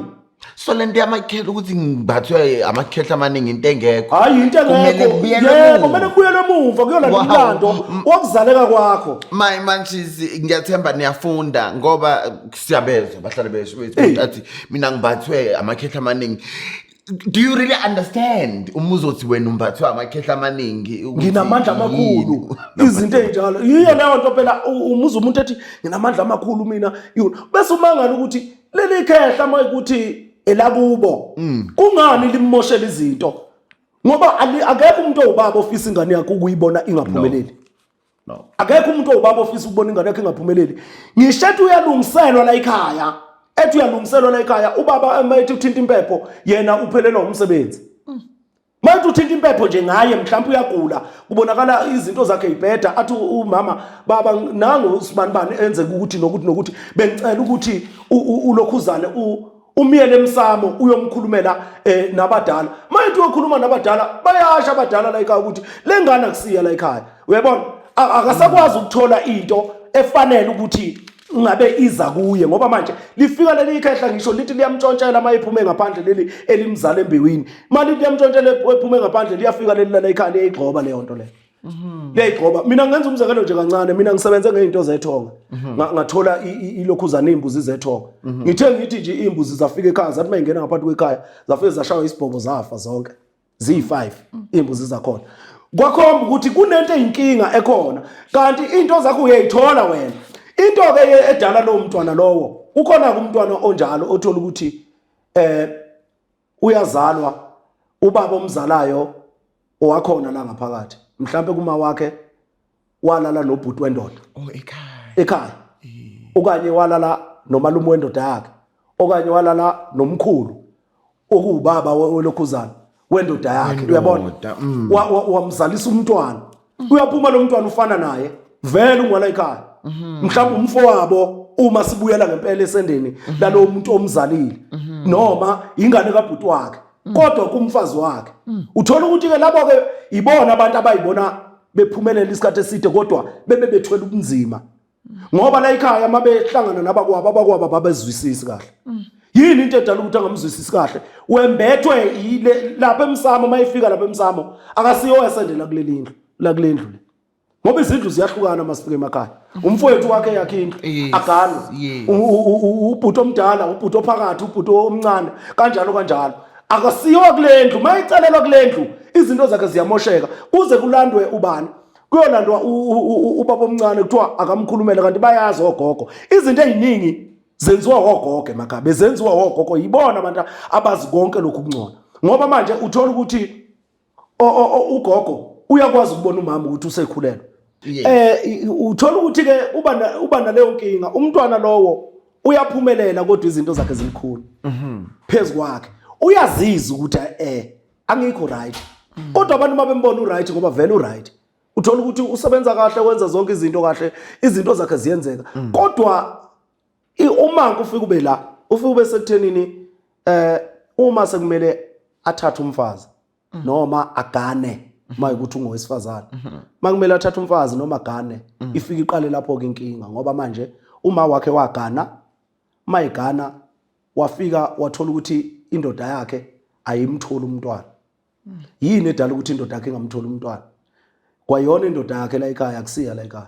So lento yamakhehla ukuthi ngibathwe amakhehla amaningi into engekho. Hayi into engekho. Yebo, kumele kubuyele emuva kuyona umlando wokuzaleka kwakho. Manje ngiyathemba niyafunda ngoba siyabezwa bahlale besho bethi mina ngibathwe amakhehla amaningi. Do you really understand umuzothi wena umbathwe amakhehla amaningi? Nginamandla amakhulu, izinto ezinjalo. Yiyo leyo nto phela umuza umuntu ethi nginamandla amakhulu mina. Bese umangala ukuthi leli khehla uma ukuthi elakubo, kungani limmoshela izinto? Ngoba akekho umuntu owubaba ofisa ingane yakhe ukuyibona ingaphumeleli. No. Akekho umuntu owubaba ofisa ukubona ingane yakhe ingaphumeleli. Ngisho uyalungiselwa la ekhaya, uyalungiselwa la ekhaya, ubaba mayithi uthinta impepho yena uphelelwa umsebenzi. Mayithi uthinta impepho nje ngaye mhlawumbe uyagula, kubonakala izinto zakhe ibheda, athi umama baba nangu sibanibani enze ukuthi nokuthi bengicela ukuthi ulokhuzane umiyele emsamo uyomkhulumela nabadala. Mayithi uyokhuluma nabadala, bayasha abadala la ekhaya ukuthi lengane akusiya la ekhaya. Uyabona akasakwazi ukuthola into efanele ukuthi ngabe iza kuye, ngoba manje lifika leli ikhehla ngisho lithi liyamtshontshela mayiphume ngaphandle leli elimzala embewini. Mali liyamtshontshela ephume ngaphandle liyafika leli la ekhaya leyigcoba leyo nto le. Leyigcoba. Mina ngenza umzekelo nje kancane, mina ngisebenze ngeinto zethonga. Ngathola ilokhuzana imbuzi zethonga. Ngithe ngithi nje imbuzi zafika ekhaya zathi mayingena ngaphansi kwekhaya zafike zashaya isibhobo zafa zonke. Ziyi5 imbuzi zakhona. Kwakhomba ukuthi kunento eyinkinga ekhona, kanti into zakho uyayithola wena. Into ke edala lo mntwana lowo, ukhona umntwana onjalo othola ukuthi uyazalwa, ubaba omzalayo owakhona la ngaphakathi mhlambe kuma wakhe walala nobhuti wendoda ekhaya, okanye walala nomalume wendoda yakhe, okanye walala nomkhulu okubaba welokhuzana wendoda yakhe. Uyabona, wamzalisa umntwana, uyaphuma lo mntwana ufana naye vele ungwala ekhaya. Mhlawumbe umfowabo uma sibuyela ngempela esendeni lalo muntu omzalile, noma ingane kabhuti wakhe, kodwa kumfazi wakhe. Uthola ukuthi ke labo ke ibona abantu abayibona bephumelela isikhathi eside, kodwa bethwele ubunzima, ngoba la ekhaya mabehlangana nabakwabo babezwisisi kahle. Yini into edala ukuthi angamzwisisi kahle? Wembethwe ile lapha emsamo, mayifika lapha emsamo akasiyo esendela kuleli indlu la kulendlu le, ngoba izindlu ziyahlukana masifike emakhaya. Umfowethu wakhe yakhe indlu agana, ubhuti omdala, ubhuti ophakathi, ubhuti omncane, kanjalo akasiyo kulendlu. Mayicelelwa kulendlu izinto zakhe ziyamosheka, kuze kulandwe ubani, kuyolandwa ubaba omncane kuthiwa akamkhulumele, kanti bayazi ogogo izinto eziningi zenziwa ogogo emakhaya, bezenziwa ogogo, yibona abantu abazi konke lokhu kungcono. Ngoba manje uthola ukuthi ugogo uyakwazi ukubona umama ukuthi usekhulelwe. Uthola ukuthi ke uba naleyo nkinga, umntwana lowo uyaphumelela kodwa izinto zakhe zilikhulu phezu kwakhe. Uyaziza ukuthi angikho right, kodwa abantu mabembona uright ngoba vele uright, uthola ukuthi usebenza kahle, wenza zonke izinto kahle, izinto zakhe ziyenzeka. Kodwa uma ufika ube la, ufika ube sekuthenini uma sekumele athathe umfazi noma agane mayikuthi ungowesifazane makumele athathe umfazi noma gane ifika iqale lapho ke inkinga ngoba manje uma wakhe wagana mayigana wafika wathola ukuthi indoda yakhe ayimtholi umntwana yini edala ukuthi indoda yakhe ingamtholi umntwana kwayona indoda yakhe la ekhaya akusiya la ekhaya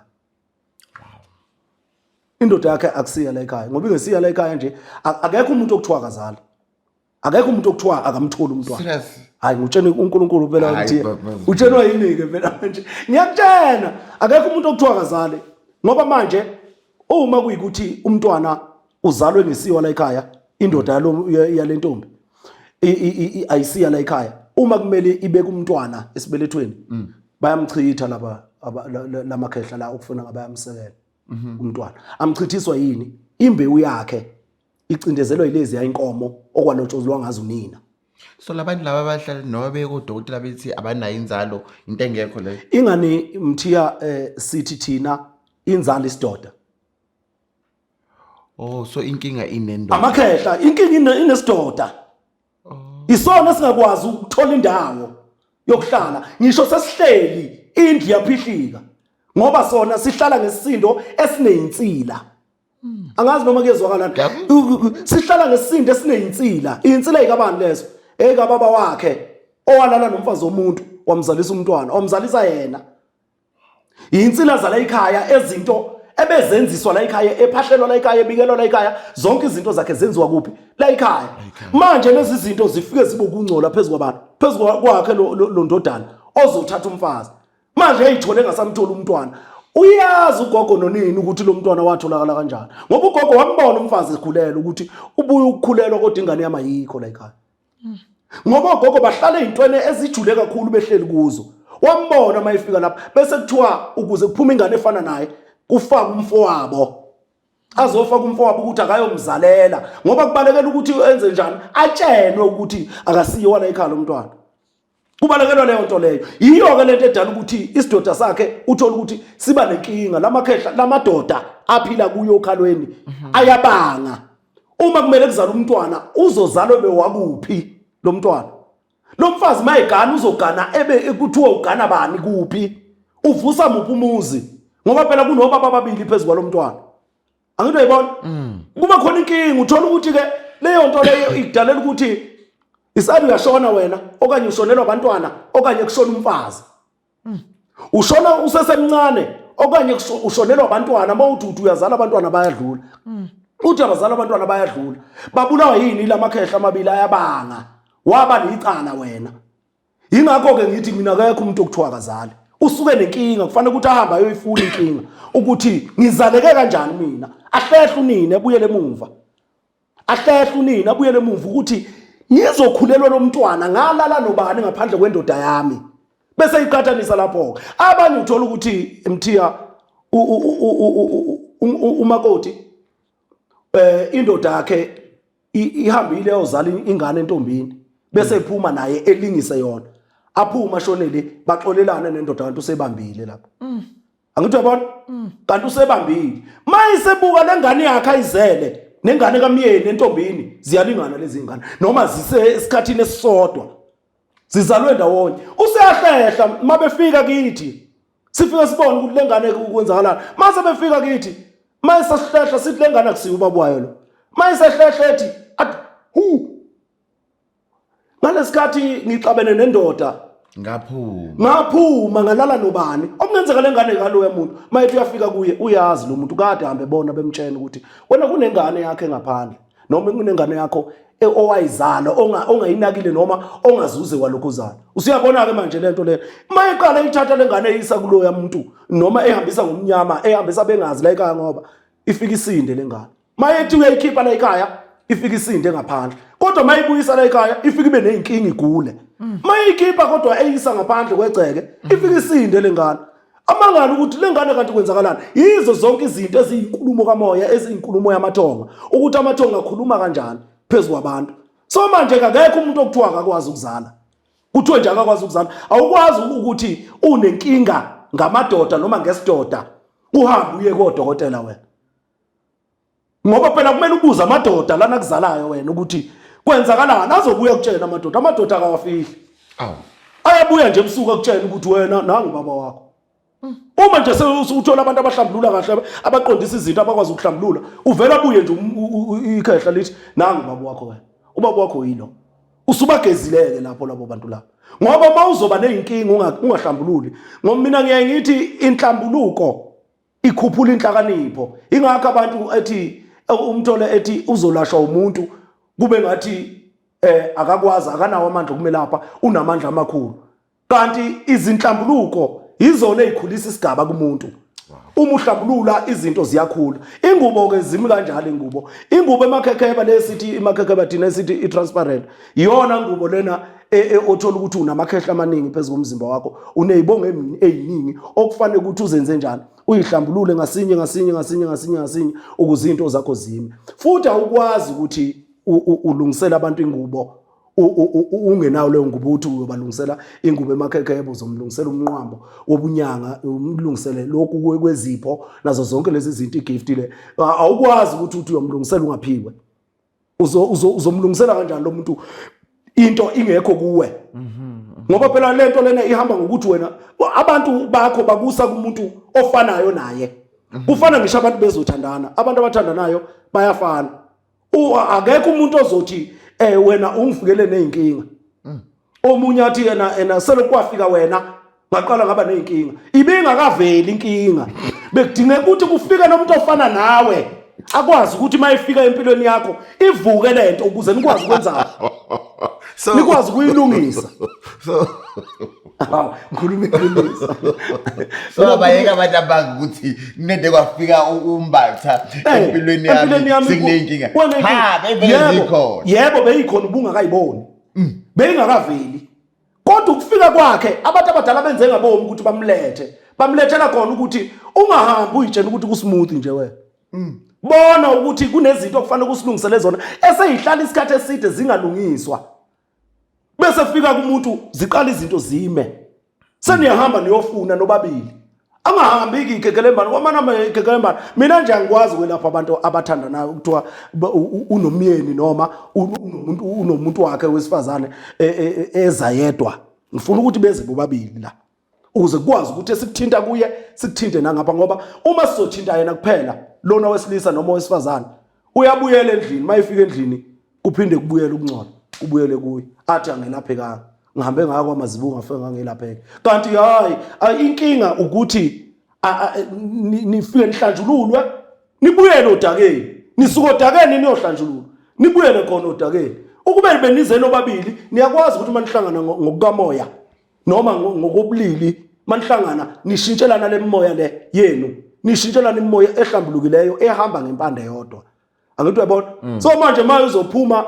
indoda yakhe akusiya la ekhaya ngoba ingesiya la ekhaya nje akekho umuntu okuthiwa akazala akekho umuntu okuthiwa akamtholi umntwana hayi ngutshene uNkulunkulu phela ukuthi utshenwa yini ke phela manje ngiyakutshena akekho umuntu okuthiwa akazale ngoba manje uma kuyikuthi umntwana uzalwe ngesiwa la ekhaya indoda yalentombi ayisiya la ekhaya uma kumele ibeke umntwana esibelethweni bayamchitha laba lamakhehla la ukufuna ngabayamsekela umntwana amchithiswa yini imbewu yakhe icindezelwa yilezi yayinkomo okwalotshozwa ngazo unina so labantu laba abahlala noba bekodokotela bethi abanayo inzalo into engekho leyo ingani mthiya sithi thina inzalo isidoda oh so inkinga inendoda amakhehla inkinga inesidoda isona singakwazi ukuthola indawo yokuhlala ngisho sesihleli indlu yaphihlika ngoba sona sihlala ngesisindo esineyinsila angazi noma kuyezwakala sihlala ngesisindo esineyinsila insila ikabani lezo ekababa wakhe owalala nomfazi womuntu wamzalisa umntwana omzalisa yena insila zala ekhaya ezinto ebezenziswa la ekhaya ephahlelwa la ekhaya ebikelwa la ekhaya zonke izinto zakhe zenziwa kuphi la ekhaya manje lezi zinto zifike zibe ukungcola phezulu kwabantu phezulu kwakhe lo ndodana ozothatha umfazi manje eyithole ngasamthola umntwana uyazi ugogo nonini ukuthi lo mntwana watholakala kanjani ngoba ugogo wambona umfazi ekhulela ukuthi ubuye ukukhulelwa kodwa ingane yama yikho la ekhaya ngoba ugogo bahlala ezintweni ezijule kakhulu behleli kuzo wambona mayifika lapha bese kuthiwa ukuze kuphume ingane efana naye kufaka umfowabo azofaka umfowabo ukuthi akayomzalela ngoba kubalekela ukuthi enze njani atshenwe ukuthi akasiyiwa la ekhaya lomntwana kubalekelwa leyo nto leyo yiyo ke lento edala ukuthi isidoda sakhe uthola ukuthi siba nenkinga lamakhehla lamadoda aphila kuyo okhalweni ayabanga uma kumele kuzala umntwana uzozalwe bewakuphi lo mntwana lo mfazi mayigana uzogana kuthiwa ugana bani kuphi uvusa muphi umuzi ngoba phela kunobaba ababili phezulu kwalomntwana angito yibona kuba khona inkinga uthola ukuthi ke leyo nto leyo idalela ukuthi isathi uyashona wena okanye ushonelwa abantwana okanye kushona umfazi ushona usesemncane okanye ushonelwa abantwana mawuthi uyazala abantwana bayadlula uthi abazala abantwana bayadlula babulawa yini lamakhehla amabili ayabanga waba licala wena ingakho ke ngithi mina akekho umuntu okuthiwa akazali usuke nenkinga kufanele ukuthi ahamba ayoyifuna inkinga ukuthi ngizaleke kanjani mina ahlehle unina ebuyele emuva ahlehle unina ebuyele emuva ukuthi ngizokhulelwa lo mntwana ngalala nobani ngaphandle kwendoda yami bese iqhathanisa lapho abanye uthola ukuthi mthiya umakoti indoda yakhe ihambile yozala ingane entombini bese iphuma naye elingise yona aphuma shonele baxolelana nendoda kanti usebambile lapho angithi uyabona kanti usebambile mayisebuka lengane yakhe ayizele nengane kamyeni entombini ziyalingana lezi ngane noma zise esikhathini esisodwa zizalwe ndawonye useyahlehla mabefika kithi sifike sibone ukuthi lengane ukwenzakalana mase befika kithi mayisasihlehla sithi lengane akusiyo ubaba wayo lo mayisehlehle athi ngalesikhathi ngixabene nendoda ngaphuma ngalala nobani okungenzeka lengane ngaloya muntu mayithi uyafika kuye uyazi lo muntu kade hambe bona bemtshela ukuthi wena kunengane yakhe ngaphandle noma kunengane yakho owayizala ongayinakile noma ongazuze kwalokhuzana usiyabona ke manje lento le mayiqala ithatha lengane eyisa kuloya muntu noma ehambisa ngomnyama ehambisa bengazi la ekhaya ngoba ifika isinde lengane mayithi uyayikhipha la ekhaya ifika isinde ngaphandle kodwa mayibuyisa la ekhaya ifika ibe nenkingi igule mayikhipha kodwa eyisa ngaphandle kwegceke ifika isinde lengane amangala ukuthi lengane kanti kwenzakalana yizo zonke izinto eziyinkulumo kamoya eziyinkulumo yamathonga ukuthi amathonga akhuluma kanjani phezulu kwabantu so manje akekho umuntu okuthiwa akakwazi ukuzala kuthiwe nje akakwazi ukuzala awukwazi ukuthi unenkinga ngamadoda noma ngesidoda uhambe uye kodokotela wena ngoba phela kumele ubuze amadoda lana kuzalayo wena ukuthi kwenzakalana azobuya kutshela amadoda akawafihli ayabuya nje ebusuku akutshela ukuthi wena nangu baba wakho. Uma nje sewuthola abantu abahlambulula kahle abaqondisa izinto abakwazi ukuhlambulula uvela buye nje ikhehla lithi nangu baba wakho wena. Ubaba wakho yilo. Usubagezileke lapho labo bantu lapho. Ngoba mawuzoba nezinkinga ungahlambululi. Ngoba mina ngiyaye ngithi inhlambuluko ikhuphula inhlakanipho. Ingakho abantu ethi umthole ethi uzolashwa umuntu kube ngathi akakwazi akanawo amandla okumelapha unamandla amakhulu. Kanti izinhlambuluko izona ezikhulisa isigaba kumuntu. Uma uhlambulula izinto ziyakhula. Ingubo ke zimi kanjalo ingubo. Ingubo emakhekheba lesithi imakhekheba thina esithi itransparent. Iyona ngubo lena othola ukuthi unamakhehla amaningi phezulu komzimba wakho. Unezibongo eziningi okufanele ukuthi uzenze njalo. Uyihlambulule ngasinye ukuze izinto zakho zime. Futhi awukwazi ukuthi ulungisela abantu ingubo ungenawo leyo ngubo uthi uyobalungisela ingubo emakhekhebo uzomlungisela umnqwambo wobunyanga umlungisele lokhu kwezipho nazo zonke lezi zinto igift le awukwazi ukuthi uyomlungisela ungaphiwe uzomlungisela kanjani lo muntu into ingekho kuwe ngoba phela lento lena ihamba ngokuthi wena abantu bakho bakusa kumuntu ofanayo naye kufana ngisho abantu bezothandana abantu abathandanayo bayafana akekho umuntu ozothi wena ungifikele nezinkinga omunye athi yena selokwafika wena ngaqala ngaba nezinkinga ibingakaveli inkinga bekudinga ukuthi kufike nomuntu ofana nawe akwazi ukuthi mayifika empilweni yakho ivuke lento ukuze nikwazi ukwenza nikwazi kuyilungisa ngikhuluma iqiniso bayeka abantu abakuthi nede kwafika umbatha empilweni yami sekunenkinga bebezikho yebo beyikhona ubungakayiboni beyingakaveli kodwa ukufika kwakhe abantu abadala benze ngabomi ukuthi bamlethela khona ukuthi ungahambi uyitshela ukuthi kusmooth nje wena bona ukuthi kunezinto okufanele kusilungisele zona eseyihlala isikhathi eside zingalungiswa bese fika kumuntu ziqala izinto zime seniyahamba niyofuna nobabili angahambi igegelembani kwamana igegelembani mina nje angikwazi kwelapha abantu abathandanayo ukuthiwa unomyeni noma unomuntu wakhe wesifazane ezayedwa ngifuna ukuthi beze bobabili la ukuze kukwazi ukuthi esikuthinta kuye sikuthinte nangapha ngoba uma sizothinta yena kuphela lona wesilisa noma wesifazane uyabuyela endlini mayifika endlini kuphinde kubuyele ukungcola ubuyele kuye athi angelaphekanga ngihambe ngaka kwamazibu ngafika ngangelapheka kanti hayi inkinga ukuthi nifike nihlanjululwe nibuyele odakeni nisuka odakeni niyohlanjululwa nibuyele khona odakeni ukube benize nobabili niyakwazi ukuthi manihlangana ngokukamoya noma ngokobulili manihlangana nishintshelana lemoya le yenu nishintshelana imoya ehlambulukileyo ehamba ngempande yodwa angithi uyabona so manje maye uzophuma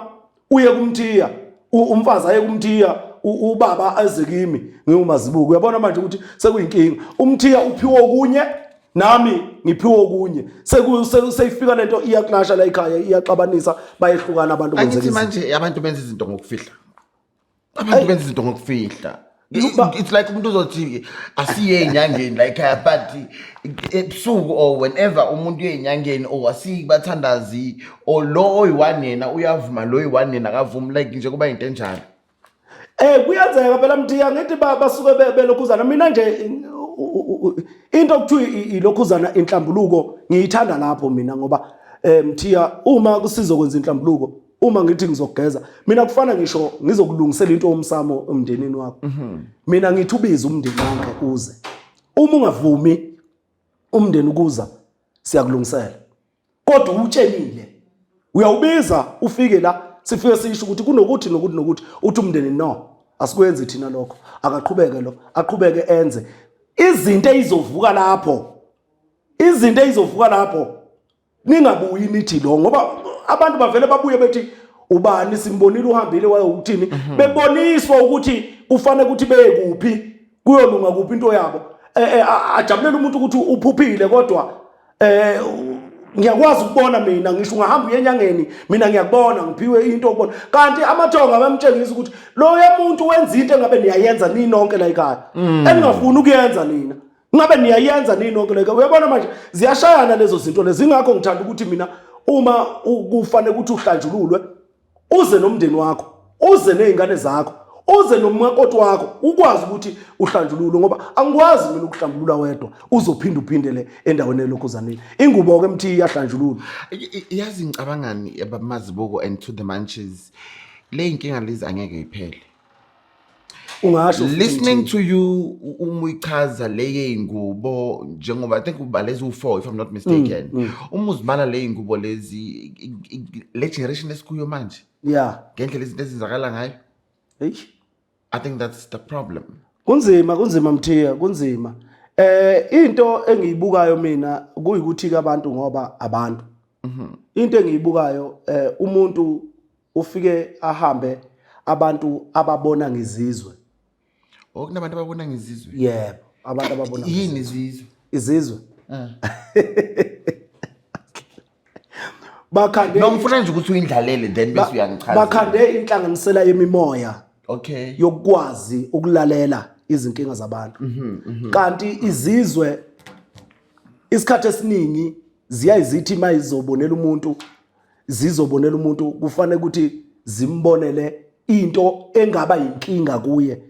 uye kumthiya umfazi aye kumthiya ubaba azekimi ngiumazibuko uyabona manje ukuthi sekuyinkinga umthiya uphiwe okunye nami ngiphiwe okunye seyifika lento iyaclasha la ekhaya iyaxabanisa bayehlukana abantu benze izinto manje abantu benza izinto ngokufihla it's like umuntu uzothi asiye enyangeni like but ebusuku or whenever umuntu uyenyangeni or asibathandazi or lo oyiwanena uyavuma lo oyiwanena akavumi like nje kuba into enjalo kuyenzeka phela mthiya ngithi basuke belokhuzana mina nje into okuthiwa ilokhuzana inhlambuluko ngiyithanda lapho mina ngoba mthiya uma kusizokwenza inhlambuluko uma ngithi ngizogeza mina kufana ngisho ngizokulungisela into omsamo emndenini wakho mina ngithi ubiza umndeni wonke uze uma ungavumi umndeni ukuza siyakulungisela kodwa utshelile uyawubiza ufike la sifike sisho ukuthi kunokuthi uthi umndeni no asikwenzi thina lokho akaqhubeke lo aqhubeke enze izinto ezizovuka lapho ningabuyi nithi lo ngoba abantu bavele babuye bethi ubani simbonile uhambile waye ukuthini beboniswa ukuthi kufanele ukuthi beye kuphi kuyolunga kuphi into yabo ajabulela umuntu ukuthi uphuphile kodwa ngiyakwazi ukubona mina ngisho ungahamba uyenyangeni mina ngiyakubona ngiphiwe into okubona kanti amathonga bamtshengisa ukuthi lo umuntu wenza into engabe niyayenza ninonke la ekhaya engingafuni ukuyenza nina ngabe niyayenza ninonke la ekhaya uyabona manje ziyashayana lezo zinto lezi ingakho ngithanda ukuthi mina uma kufanele ukuthi uhlanjululwe uze nomndeni wakho uze nezingane zakho uze nomakoti wakho ukwazi ukuthi uhlanjululo ngoba angikwazi mina ukuhlambulula wedwa uzophinda uphindele endaweni elokhuzaneni ingubo ke mthi iyahlanjulula yazi ngicabangani abamazibuko and to the Munchies le inkinga lezi angeke iphele ungasho listening to you umuyichaza leye ingubo njengoba I think ubalezi u4 if I'm not mistaken umuzibala le ingubo lezi le generation esikuyo manje yeah ngendlela izinto ezenzakala ngayo I think that's the problem kunzima mthiya kunzima into engiyibukayo mina kuyikuthi abantu ngoba abantu into engiyibukayo umuntu ufike ahambe abantu ababona ngizizwe okunabantu ababona ngizizwe yebo abantu ababona yini izizwe bakhande nomfuna nje ukuthi uyindlalele then bese uyangichaza bakhande inhlanganisela yemimoya okay yokwazi ukulalela izinkinga zabantu kanti izizwe isikhathi esiningi ziyayizithi mayizobonela umuntu kufanele ukuthi zimbonele into engaba inkinga kuye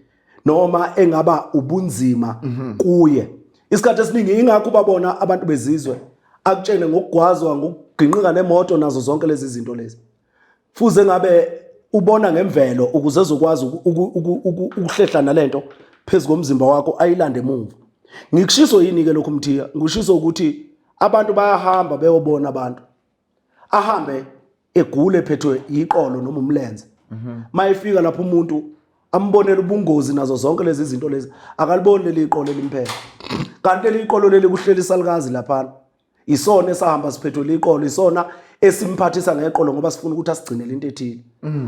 noma engaba ubunzima kuye isikhathi esiningi ingakho babona abantu bezizwe akutshene ngokugwazwa ngokuginqika nemoto nazo zonke lezi zinto lezi fuze ngabe ubona ngemvelo ukuze ezokwazi ukuhlehla nalento phezulu komzimba wakho ayilande emuva ngikushiso yini ke lokho mthiya ngishiso ukuthi abantu bayahamba beyobona abantu ahambe egule phethwe iqolo noma umlenze mayifika lapho umuntu ambonela ubungozi nazo zonke lezi zinto lezi akaliboni leli iqolo elimphela kanti leli iqolo leli kuhleli salikazi lapha isona esahamba siphethwe liqolo isona esimphathisa ngeqolo ngoba sifuna ukuthi asigcinele into ethile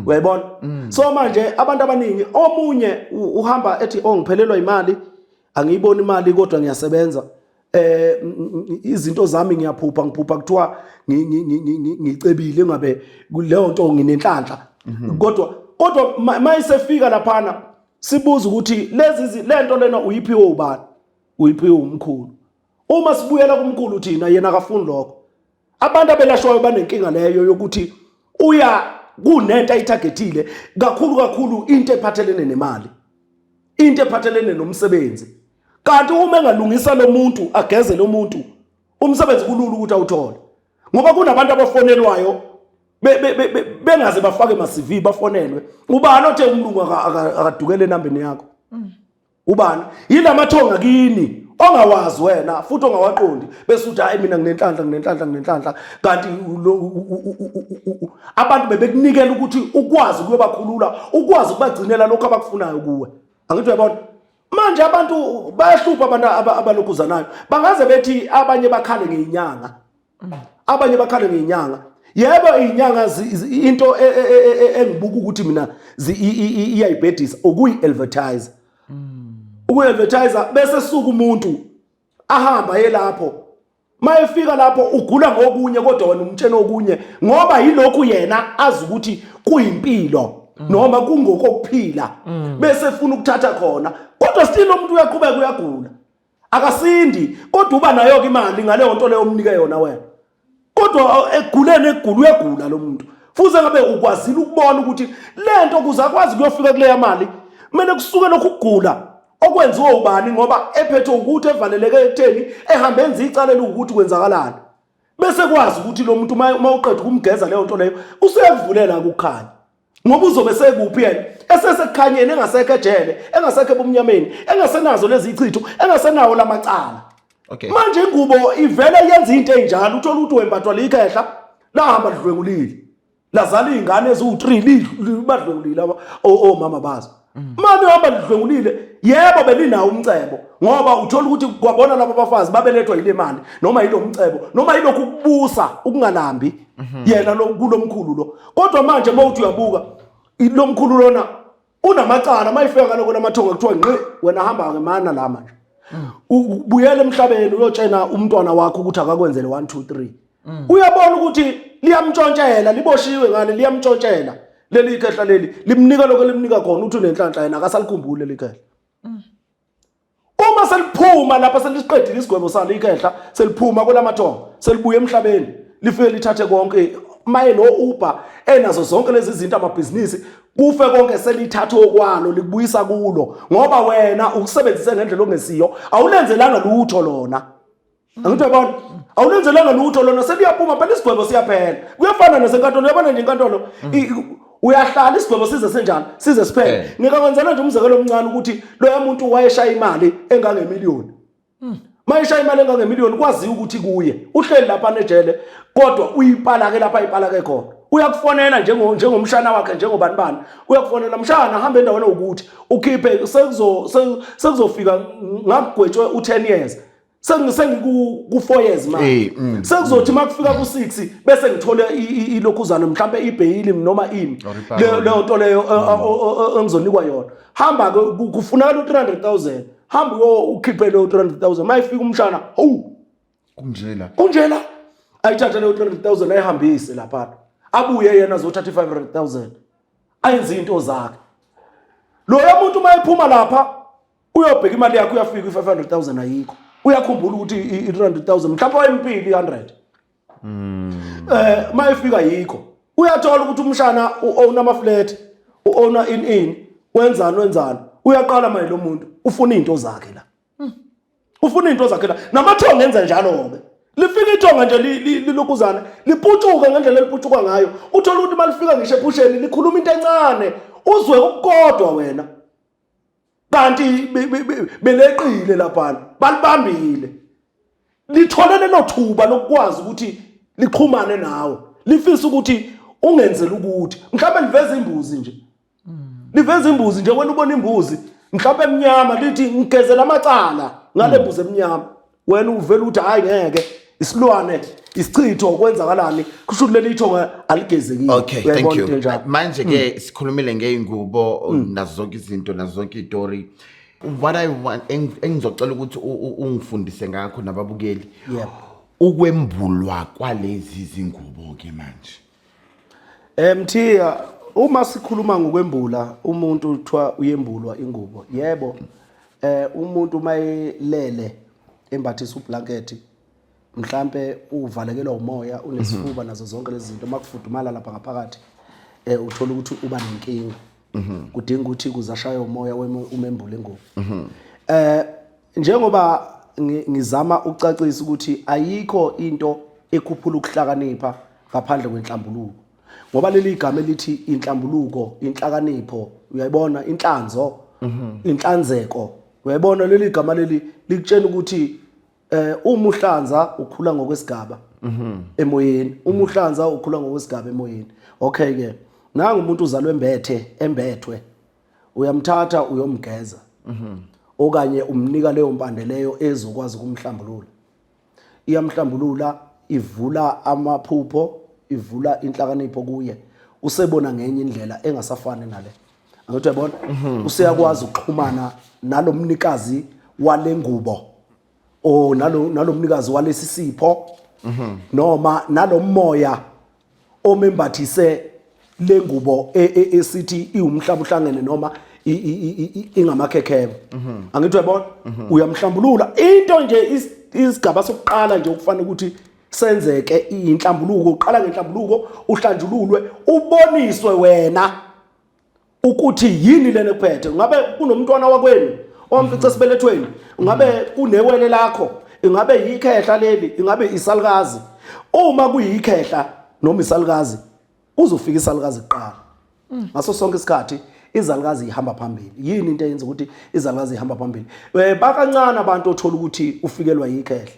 uyayibona so manje abantu abaningi omunye uhamba ethi ngiphelelwa imali angiyiboni imali kodwa ngiyasebenza izinto zami ngiphupha kuthiwa ngicebile ngabe kuleyo nto nginenhlanhla kodwa mayisefika lapha sibuza ukuthi lento lena uyiphiwe ubani uyiphiwe umkhulu uma sibuyela kumkhulu thina yena akafuni lokho abantu abelashwayo banenkinga leyo yokuthi uya kunento ayitargetile kakhulu into ephathelene nemali into ephathelene nomsebenzi kanti uma engalungisa lo muntu ageze lo muntu umsebenzi kulula ukuthi awuthole ngoba kunabantu abafonelwayo bengaze bafake ma CV bafonelwe ubani othe umlungu akadukele enambeni yakho ubani yilamathonga kini ongawazi wena futhi ongawaqondi bese uthi hayi mina nginenhlanhla kanti abantu bebekunikela ukuthi ukwazi kuyobakhulula ukwazi ukubagcinela lokho abakufunayo kuwe angithi uyabona manje abantu bayahlupha abantu abalokhuzanayo bangaze bethi abanye bakhale ngeinyanga yebo inyanga into engibuka ukuthi mina iyayibhedisa ukuyi-advertise ukuyi-advertiser bese suka umuntu ahamba yelapho mayefika lapho ugula ngokunye kodwa wena umtshena okunye ngoba yilokhu yena azi ukuthi kuyimpilo noma kungokuphila bese efuna ukuthatha khona kodwa still umuntu uyaqhubeka uyagula akasindi kodwa uba nayo ke imali ngaleyo nto leyo umnike yona wena kodwa uyagula lo muntu fuze ngabe ukwazile ukubona ukuthi lento kuze akwazi kuyofika kuleya mali kumele kusuke lokhu ukugula okwenziwa ubani ngoba ephethwe ukuthi evaleleke ekutheni ehambe enza icala ukuthi kwenzakalani bese kwazi ukuthi lo muntu mawuqeda ukumgeza leyo nto leyo usekuvulela ukukhanya ngoba uzobe sekuphi yena esesekukhanyeni engasekho ejele engasekho ebumnyameni engasenazo lezi ichitho engasenawo lamacala manje ingubo ivele yenza into enjalo uthola ukuthi wembathwa likhehla lahamba lidlwengulile lazala izingane eziwu3 libadlwengulile omama bazo manje uhamba lidlwengulile yebo belinawo umcebo ngoba uthola ukuthi kwabona labo bafazi babelethwa yile mali noma yilo umcebo noma yilokhu kubusa ukungalambi yena lo kulomkhulu lo kodwa manje mawuthi uyabuka lo mkhulu lona unamacala mayifika kaloko lamathonga kuthiwa ngqi wena hamba ngemana la manje ubuyele emhlabeni uyotshena umntwana wakho ukuthi akakwenzele 1 2 3 uyabona ukuthi liyamtshontshela liboshiwe ngale liyamtshontshela leli ikhehla leli limnika lokho limnika khona uthi unenhlanhla yena akasalikhumbule leli khehla uma seliphuma lapha selisiqedile isigwebo salo ikhehla seliphuma kwelamathonga selibuye emhlabeni lifike lithathe konke maye no Uber enazo zonke lezi zinto amabhizinisi kufe konke selithatha okwalo likubuyisa kulo ngoba wena ukusebenzise ngendlela ongesiyo awulenzelanga lutho lona angithi yabona awulenzelanga lutho lona seliyaphuma phela isigwebo siyaphela kuyafana nasenkantolo yabona nje inkantolo uyahlala isigwebo size senjani size siphele ngikakwenzela nje umzekelo omncane ukuthi lo muntu wayeshaya imali engangemiliyoni mayishaya imali engangemiliyoni kwaziwa ukuthi kuye uhleli lapha nejele kodwa uyipala ke lapha ayipala ke khona uyakufonela njengomshana wakhe njengobani bani uyakufonela mshana hamba endaweni ukuthi ukhiphe sekuzofika ngakugwetshwe u10 years sengiku 4 years manje sekuzothi makufika ku6 bese ngithole ilokhuzana mhlambe ibhayili noma ini leyo nto leyo engizonikwa yona hamba kufuneka u300,000 hamba ukhiphe leyo 300,000 mayifika umshana hawu kunjela ayithatha leyo 300,000 ayihambise lapha abuye yena azothatha 500,000 ayenza into zakhe lo muntu mayiphuma lapha uyobheka imali yakhe uyafika i500,000 ayikho uyakhumbula ukuthi i300,000 mhlawumbe wayimpili 100 mayifika yikho uyathola ukuthi umshana uown ama-flat uown in wenzani uyaqala manje lo muntu ufuna izinto zakhe la namathonga enza njalo-ke lifika ithonga nje lilokhuzana liputshuka ngendlela eliputshuka ngayo uthola ukuthi malifika ngisho ephusheni likhuluma into encane uzwe ukukodwa wena kanti beleqile lapha balibambile litholele nothuba lokwazi ukuthi liqhumane nawe lifisa ukuthi ungenzele ukuthi mhlawumbe liveza imbuzi nje wena ubona imbuzi mhlawumbe emnyama lithi ngigezela amacala ngale mbuzi emnyama wena uvela ukuthi hayi ngeke isilwane isichitho kwenzakalani kusho leli ithonga aligezekile. Okay, thank you. Manje ke sikhulumile ngeingubo nazo zonke izinto nazo zonke istory. What I want engizocela ukuthi ungifundise ngakho nababukeli. Yebo. Ukwembulwa kwalezi izingubo ke manje. Mthiya uma sikhuluma ngokwembula umuntu uthiwa uyembulwa ingubo. Yebo. Umuntu mayelele embathisa ublanket mhlambe uvalekelwa umoya unesifuba nazo zonke lezi zinto makufudumala lapha ngaphakathi uthola ukuthi uba nenkinga kudinga ukuthi kuzashaya umoya umembule ingubo njengoba ngizama ukucacisa ukuthi ayikho into ekhuphula ukuhlakanipha ngaphandle kwenhlambuluko ngoba leli igama elithi inhlambuluko inhlakanipho uyayibona inhlanzo inhlanzeko uyayibona leli gama leli likutshela ukuthi uma uhlanza ukhula ngokwesigaba emoyeni uma uhlanza ukhula ngokwesigaba emoyeni. Okay ke nanga umuntu uzalwe embethwe uyamthatha uyomgeza okanye umnika leyo mpande leyo ezokwazi ukumhlambulula iyamhlambulula ivula amaphupho ivula inhlakanipho kuye usebona ngenye indlela engasafani nale angithi uyabona useyakwazi ukuxhumana nalomnikazi walengubo o nalomnikazi walesi sipho noma nalomoya omembathise lengubo esithi iwumhlaba uhlangene noma ingamakhekhebe angithi uyabona uyamhlambulula into nje isigaba sokuqala nje ukufanele ukuthi senzeke inhlambuluko uqala ngenhlambuluko uhlanjululwe uboniswe wena ukuthi yini lena kuphethe ngabe kunomntwana wakwenu omfica sibelethweni ngabe kunewele lakho ingabe yikhehla leli ingabe isalukazi uma kuyikhehla noma isalukazi uzofika isalukazi kuqala ngaso sonke isikhathi izalukazi ihamba phambili yini into eyenza ukuthi izalukazi ihamba phambili bakancane abantu othola ukuthi ufikelwa yikhehla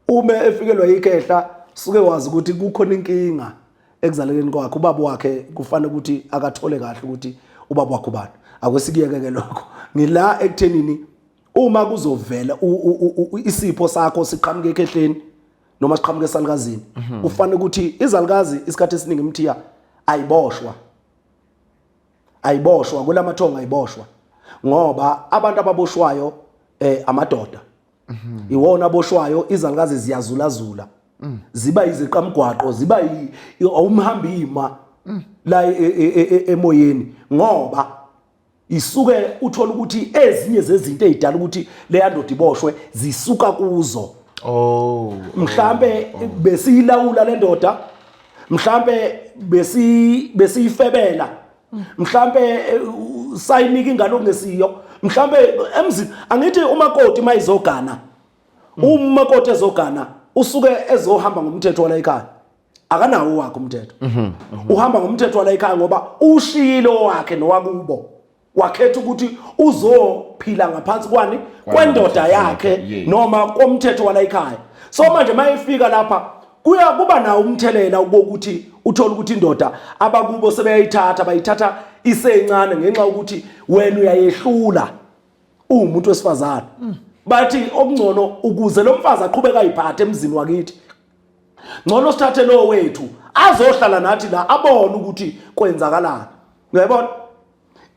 uma efikelwa yikhehla suke wazi ukuthi kukhona inkinga ekuzalekeni kwakhe ubaba wakhe kufanele ukuthi akathole kahle ukuthi ubaba wakhe ubani akwesikiyeke lokho ngila ekuthenini uma kuzovela isipho sakho siqhamuke ekhehleni noma siqhamuke esalukazini kufanele ukuthi izalukazi isikhathi esiningi Mthiya ayiboshwa kulamathonga ayiboshwa ngoba abantu ababoshwayo amadoda iwona aboshwayo izalukazi ziyazulazula ziba iziqamgwaqo ziba umhambima la emoyeni ngoba isuke uthola ukuthi ezinye zezinto ezidala ukuthi le ndoda iboshwe zisuka kuzo. Mhlambe besiyilawula le ndoda mhlambe besiyifebela mhlambe sayinika ingane okungesiyo mhlambe emzini angithi umakoti mayizogana umakoti ezogana usuke ezohamba ngomthetho wala ekhaya akanawo wakhe umthetho uhamba ngomthetho wala ekhaya ngoba ushilo wakhe nowakubo wakhetha ukuthi uzophila ngaphansi kwani kwendoda yakhe noma komthetho wala ekhaya so manje mayifika lapha kuba nawo umthelela ukuthi uthola ukuthi indoda abakubo sebeyayithatha bayithatha isencane ngenxa ukuthi wena uyayehlula umuntu wesifazana bathi okungcono ukuze lo mfazi aqhubeka ayiphathe emzini wakithi ngcono sithathe lo wethu azohlala nathi la abone ukuthi kwenzakalani uyabona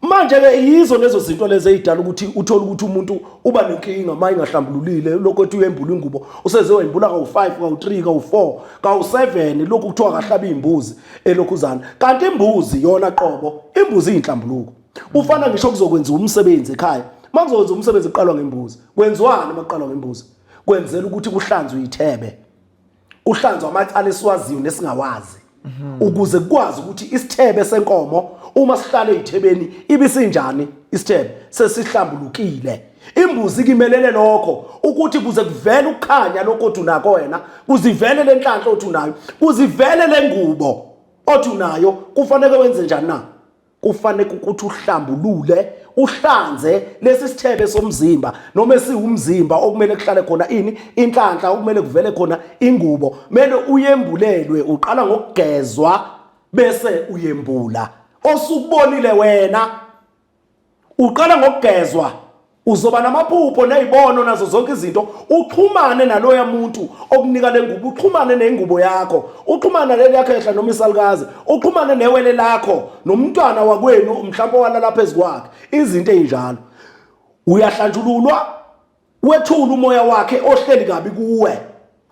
manje ke yizo lezo zinto lezi ezidala ukuthi uthola ukuthi umuntu uba nenkinga maye ingahlambululile lokho ethi uyembula ingubo useze wembula ka u5 ka u3 ka u4 ka u7 lokho kuthiwa kahlaba imbuzi elokhuzana kanti imbuzi yona qobo imbuzi inhlambuluko ufana ngisho kuzokwenza umsebenzi ekhaya makuzokwenza umsebenzi eqalwa ngembuzi kwenziwana maqalwa ngembuzi kwenzela ukuthi kuhlanzwe ithebe kuhlanzwa amacala esiwaziyo nesingawazi ukuze kukwazi ukuthi isithebe senkomo uma sihlale ezithebeni ibisinjani isithebe sesihlambulukile imbuzi kimelele lokho ukuthi kuze kuvele ukukhanya lokho othunako wena kuzivele lenhlanhla othunayo kuzivele lengubo othunayo kufanele wenze njani na kufanele ukuthi uhlambulule uhlanze lesi sithebe somzimba noma esiwumzimba okumele kuhlale khona inhlanhla okumele kuvele khona ingubo mele uyembulelwe uqala ngokugezwa bese uyembula osukubonile wena uqala ngokugezwa uzoba namaphupho nezibono nazo zonke izinto uxhumane naloya muntu okunika lengubo uxhumane nengubo yakho uxhumane naleli yakhe ehla noma isalukazi uxhumane newele lakho nomntwana wakwenu mhlawumbe walala phezukwakhe izinto ezinjalo uyahlanjululwa wethula umoya wakhe ohleli kabi kuwe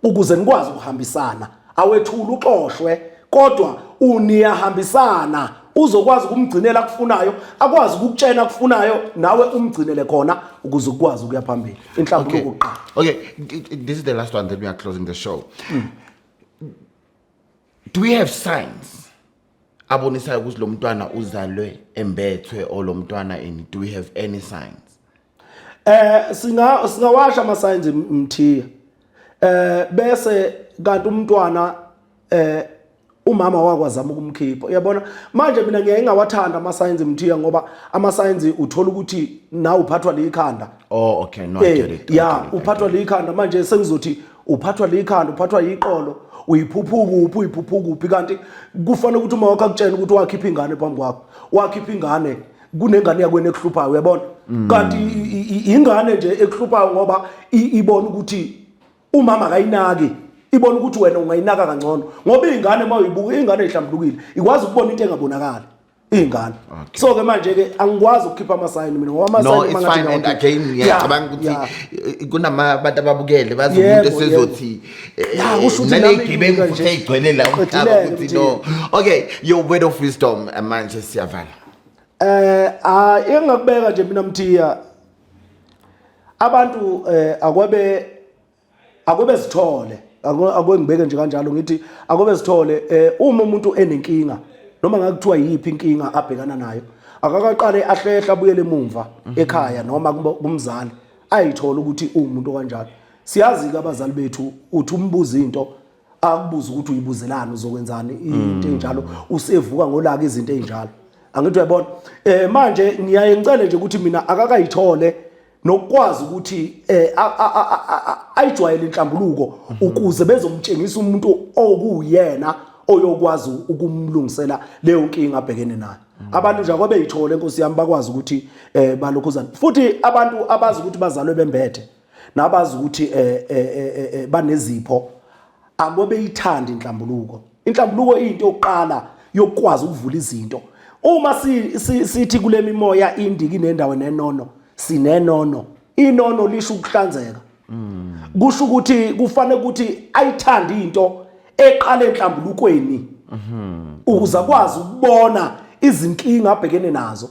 ukuze nikwazi ukuhambisana awethula uxoshwe kodwa uniyahambisana uzokwazi ukumgcinela kufunayo akwazi ukukutshena kufunayo nawe umgcinele khona ukuze ukwazi ukuya phambili inhlambuluko oqala okay this is the last one that we are closing the show do we have signs abonisa ukuthi lo mntwana uzalwe embethwe o lo mntwana ini do we have any signs singawasha ama signs mthiya bese kanti umntwana umama wakwazama ukumkhipha uyabona manje mina ngiyawathanda ama signs mthiya ngoba ama signs uthola ukuthi na uphathwa likhanda okay no I get it uphathwa likhanda manje sengizothi uphathwa likhanda uphathwa iqolo uyiphuphuka kanti kufanele ukuthi uma wakho akutshela ukuthi wakhipha ingane phambi kwakho wakhipha ingane kunengane yakwena ekuhluphayo uyabona kanti ingane nje ekuhluphayo ngoba ibona ukuthi umama akayinaki ibona ukuthi wena ungayinaka kangcono ngoba ingane mayibuka ingane ehlambulukile ikwazi ukubona into engabonakala ingane so ke manje ke angikwazi ukukhipha ama sign mina ngoba ama sign no it's fine and again ngiyacabanga ukuthi kunamabantu ababukele bazi umuntu esezothi nalegibengu futhi ayigcwelela umhlaba ukuthi no okay your word of wisdom manje siyavala engakubeka nje mina mthiya abantu akobe sithole akwengibeke nje kanjalo ngithi akobe sithole uma umuntu enenkinga noma ngakuthiwa yipi inkinga abhekana nayo akakaqale ahlehla abuyele emumva ekhaya noma kumzali ayithola ukuthi umuntu kanjalo siyazi ke abazali bethu uthi umbuza into akubuza ukuthi uyibuzelana uzokwenzani into enjalo usevuka ngolaka izinto ezinjalo angithi uyabona manje ngiyaye ngicele nje ukuthi mina akakayithole nokwazi ukuthi ayijwayele inhlambuluko ukuze bezomtshengisa umuntu okuyena oyokwazi ukumlungisela leyo nkinga abhekene nayo abantu nje akwabeyithole Nkosi yami bakwazi ukuthi balokhuzana futhi abantu abazi ukuthi bazalwe bembethe nabazi ukuthi banezipho akobeyithanda inhlambuluko into yokuqala yokwazi ukuvula izinto uma sithi kule mimoya indiki nendawo nenono sinenono inono lisho ukuhlanzeka kusho ukuthi kufanele ukuthi ayithanda into eqala enhlambulukweni ukuze akwazi ukubona izinkinga abhekene nazo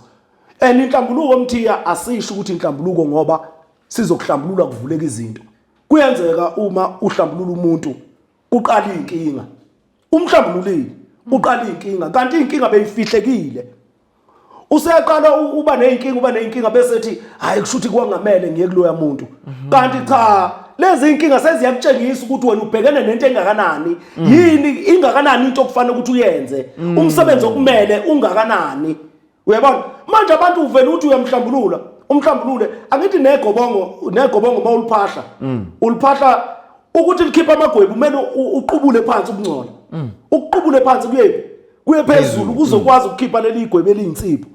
inhlambuluko mthiya asisho ukuthi inhlambuluko ngoba sizokuhlambulula kuvuleka izinto kuyenzeka uma uhlambulula umuntu uqala inkinga umhlambululile uqala inkinga kanti inkinga beyifihlekile useyaqala uba neyinkinga bese ethi hayi kushuthi kwangamele ngiye kuloya muntu kanti cha lezi inkinga seziyakutshengisa ukuthi wena ubhekene nento engakanani yini ingakanani into okufanele ukuthi uyenze umsebenzi okumele ungakanani uyabona manje abantu uvela uthi umhlambulule angithi negobongo mawuliphahla uliphahla ukuthi likhipha amagwebu kumele uqubule phansi ukungcola ukuqubule phansi kuye phezulu kuzokwazi ukukhipha leli igwebu eliyinsipho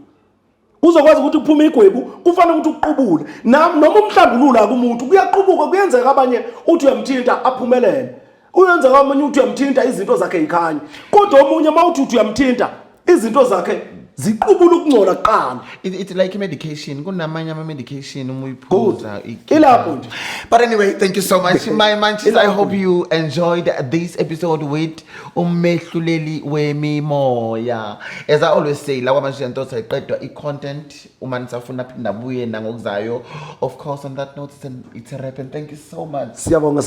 uzokwazi ukuthi kuphume igwebu kufanele ukuthi uqubule noma umhlambulula akumuntu kuyaqubuka kuyenzeka abanye uthi uyamthinta aphumelele uyenzeka abanye uthi uyamthinta izinto zakhe yikhanye kodwa omunye mawuthi uyamthinta izinto zakhe ziqubula ukungcola kuqala. It's like medication kunamanye ama medication umuyiphuza ilapho nje. But anyway, thank you so much my manches. I hope you enjoyed this episode with umehluleli wemimoya. As I always say, la kwamantshiya nto sayiqedwa i-content uma nisafuna phinda buye nangokuzayo. Of course, on that note, it's a wrap and thank you so much. Siyabonga.